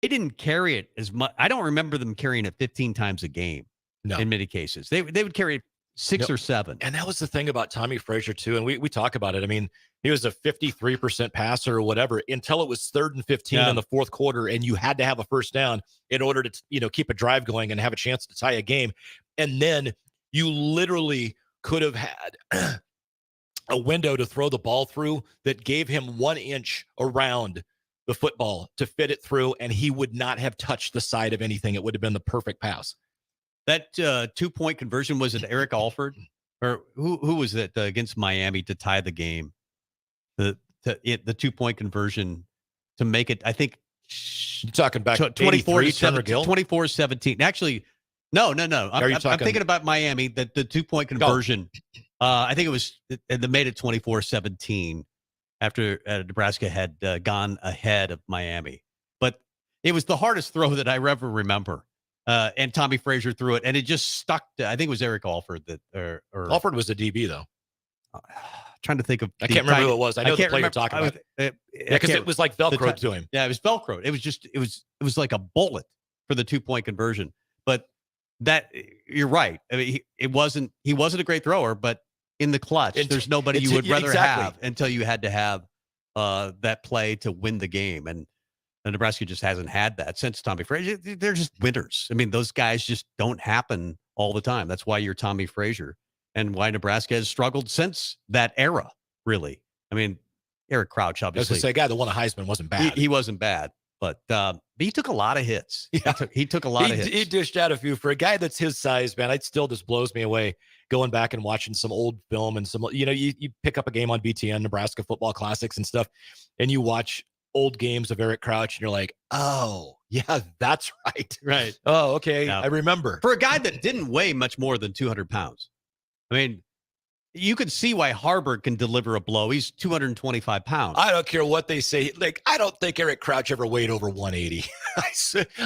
didn't carry it as much. I don't remember them carrying it 15 times a game. No. In many cases, they would carry it 6 or 7. And that was the thing about Tommy Frazier too. And we talk about it. I mean, he was a 53% passer or whatever until it was 3rd and 15 in the fourth quarter, and you had to have a first down in order to keep a drive going and have a chance to tie a game. And then you literally could have had a window to throw the ball through that gave him 1 inch around the football to fit it through, and he would not have touched the side of anything. It would have been the perfect pass. That 2-point conversion, was it Eric Alford or who was it against Miami to tie the game? The 2-point conversion to make it, I think. You're talking back 24-17. Actually, no. I'm thinking about Miami, that the 2-point conversion. I think it was, they made it 24-17 after Nebraska had gone ahead of Miami. But it was the hardest throw that I ever remember. And Tommy Frazier threw it, and it just stuck. I think it was Eric Alford that, or Alford was a DB though. Trying to think of. I can't remember who it was. I know the player you're talking about. Because it was like Velcro to him. Yeah, it was Velcro. It was just it was like a bullet for the 2-point conversion. But that, you're right. I mean, he wasn't a great thrower, but in the clutch, there's nobody you would rather have until you had to have that play to win the game. And Nebraska just hasn't had that since Tommy Frazier. They're just winners. I mean, those guys just don't happen all the time. That's why you're Tommy Frazier, and why Nebraska has struggled since that era, really. I mean, Eric Crouch, obviously. I was going to say, a guy that won a Heisman wasn't bad. He wasn't bad, but he took a lot of hits. Yeah. He took a lot of hits. He dished out a few. For a guy that's his size, man, it still just blows me away going back and watching some old film and some, you pick up a game on BTN, Nebraska Football Classics and stuff, and you watch old games of Eric Crouch, and you're like, oh, yeah, that's right. Right. Oh, okay. Yeah. I remember. For a guy that didn't weigh much more than 200 pounds. I mean, you could see why Harburg can deliver a blow. He's 225 pounds. I don't care what they say. Like, I don't think Eric Crouch ever weighed over 180.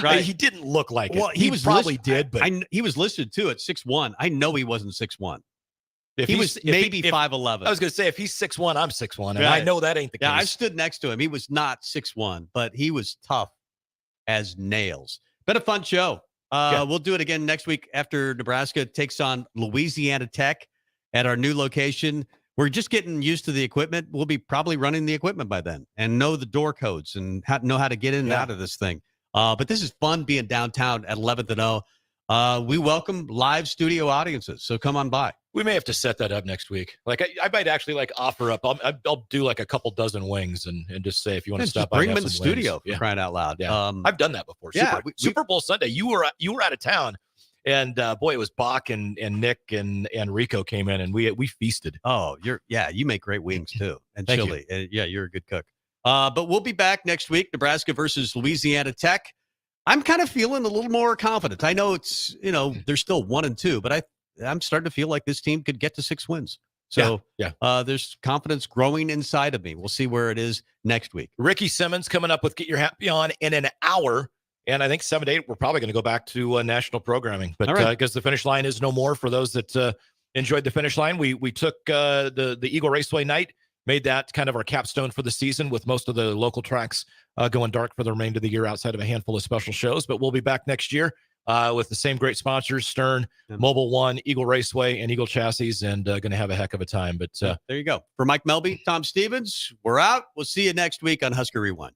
Right. He didn't look like it. Well, he probably did, but he was listed too at 6'1". I know he wasn't 6'1". He was maybe 5'11". I was going to say, if he's 6'1", I'm 6'1", and I know that ain't the case. Yeah, I stood next to him. He was not 6'1", but he was tough as nails. Been a fun show. We'll do it again next week after Nebraska takes on Louisiana Tech at our new location. We're just getting used to the equipment. We'll be probably running the equipment by then and know the door codes and know how to get in and out of this thing. But this is fun being downtown at 11th and O. We welcome live studio audiences, so come on by. We may have to set that up next week. Like I might actually offer up. I'll do like a couple dozen wings and just say, if you want to stop by, bring them in the studio for crying out loud. Yeah. I've done that before. Super Bowl Sunday. You were out of town, and boy, it was Bach and Nick and Rico came in, and we feasted. Oh, you make great wings too, and chili. You're a good cook. But we'll be back next week. Nebraska versus Louisiana Tech. I'm kind of feeling a little more confident. I know it's they're still 1-2, but I'm starting to feel like this team could get to 6 wins. So there's confidence growing inside of me. We'll see where it is next week. Ricky Simmons coming up with Get Your Happy On in an hour. And I think 7 to 8, we're probably going to go back to national programming. But because the finish line is no more for those that enjoyed the finish line, we took the Eagle Raceway night, made that kind of our capstone for the season, with most of the local tracks going dark for the remainder of the year outside of a handful of special shows. But we'll be back next year with the same great sponsors, Stern, Mobile One, Eagle Raceway, and Eagle Chassis, and going to have a heck of a time. But there you go. For Mike Melby, Tom Stevens, we're out. We'll see you next week on Husker Rewind.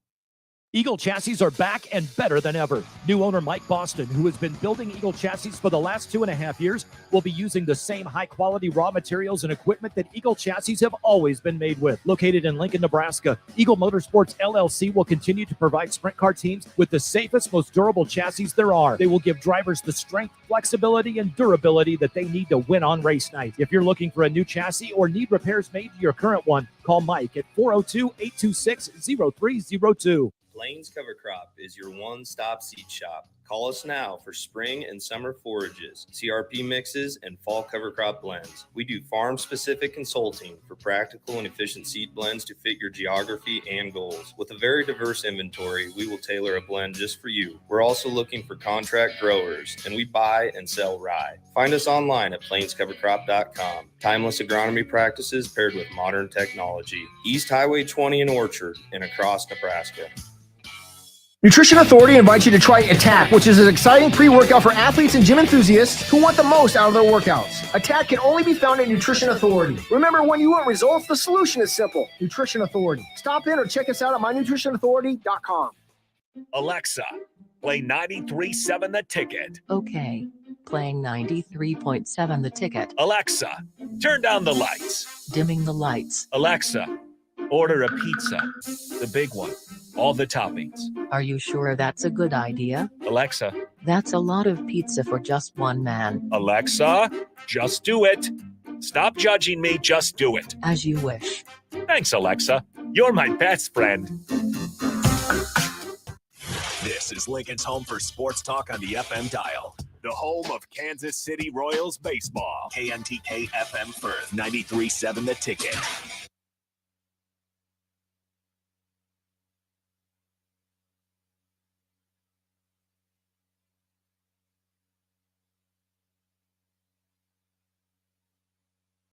Eagle Chassis are back and better than ever. New owner Mike Boston, who has been building Eagle Chassis for the last 2.5 years, will be using the same high-quality raw materials and equipment that Eagle Chassis have always been made with. Located in Lincoln, Nebraska, Eagle Motorsports LLC will continue to provide sprint car teams with the safest, most durable chassis there are. They will give drivers the strength, flexibility, and durability that they need to win on race night. If you're looking for a new chassis or need repairs made to your current one, call Mike at 402-826-0302. Lane's Cover Crop is your one-stop seed shop. Call us now for spring and summer forages, CRP mixes, and fall cover crop blends. We do farm-specific consulting for practical and efficient seed blends to fit your geography and goals. With a very diverse inventory, we will tailor a blend just for you. We're also looking for contract growers, and we buy and sell rye. Find us online at plainscovercrop.com. Timeless agronomy practices paired with modern technology. East Highway 20 in Orchard and across Nebraska. Nutrition Authority invites you to try Attack, which is an exciting pre-workout for athletes and gym enthusiasts who want the most out of their workouts. Attack can only be found at Nutrition Authority. Remember, when you want results, the solution is simple. Nutrition Authority. Stop in or check us out at mynutritionauthority.com. Alexa, play 93.7 The Ticket. Okay, playing 93.7 The Ticket. Alexa, turn down the lights. Dimming the lights. Alexa, order a pizza. The big one. All the toppings. Are you sure that's a good idea? Alexa. That's a lot of pizza for just one man. Alexa, just do it. Stop judging me, just do it. As you wish. Thanks, Alexa. You're my best friend. This is Lincoln's home for sports talk on the FM dial. The home of Kansas City Royals baseball. KNTK FM Firth, 93.7 The Ticket.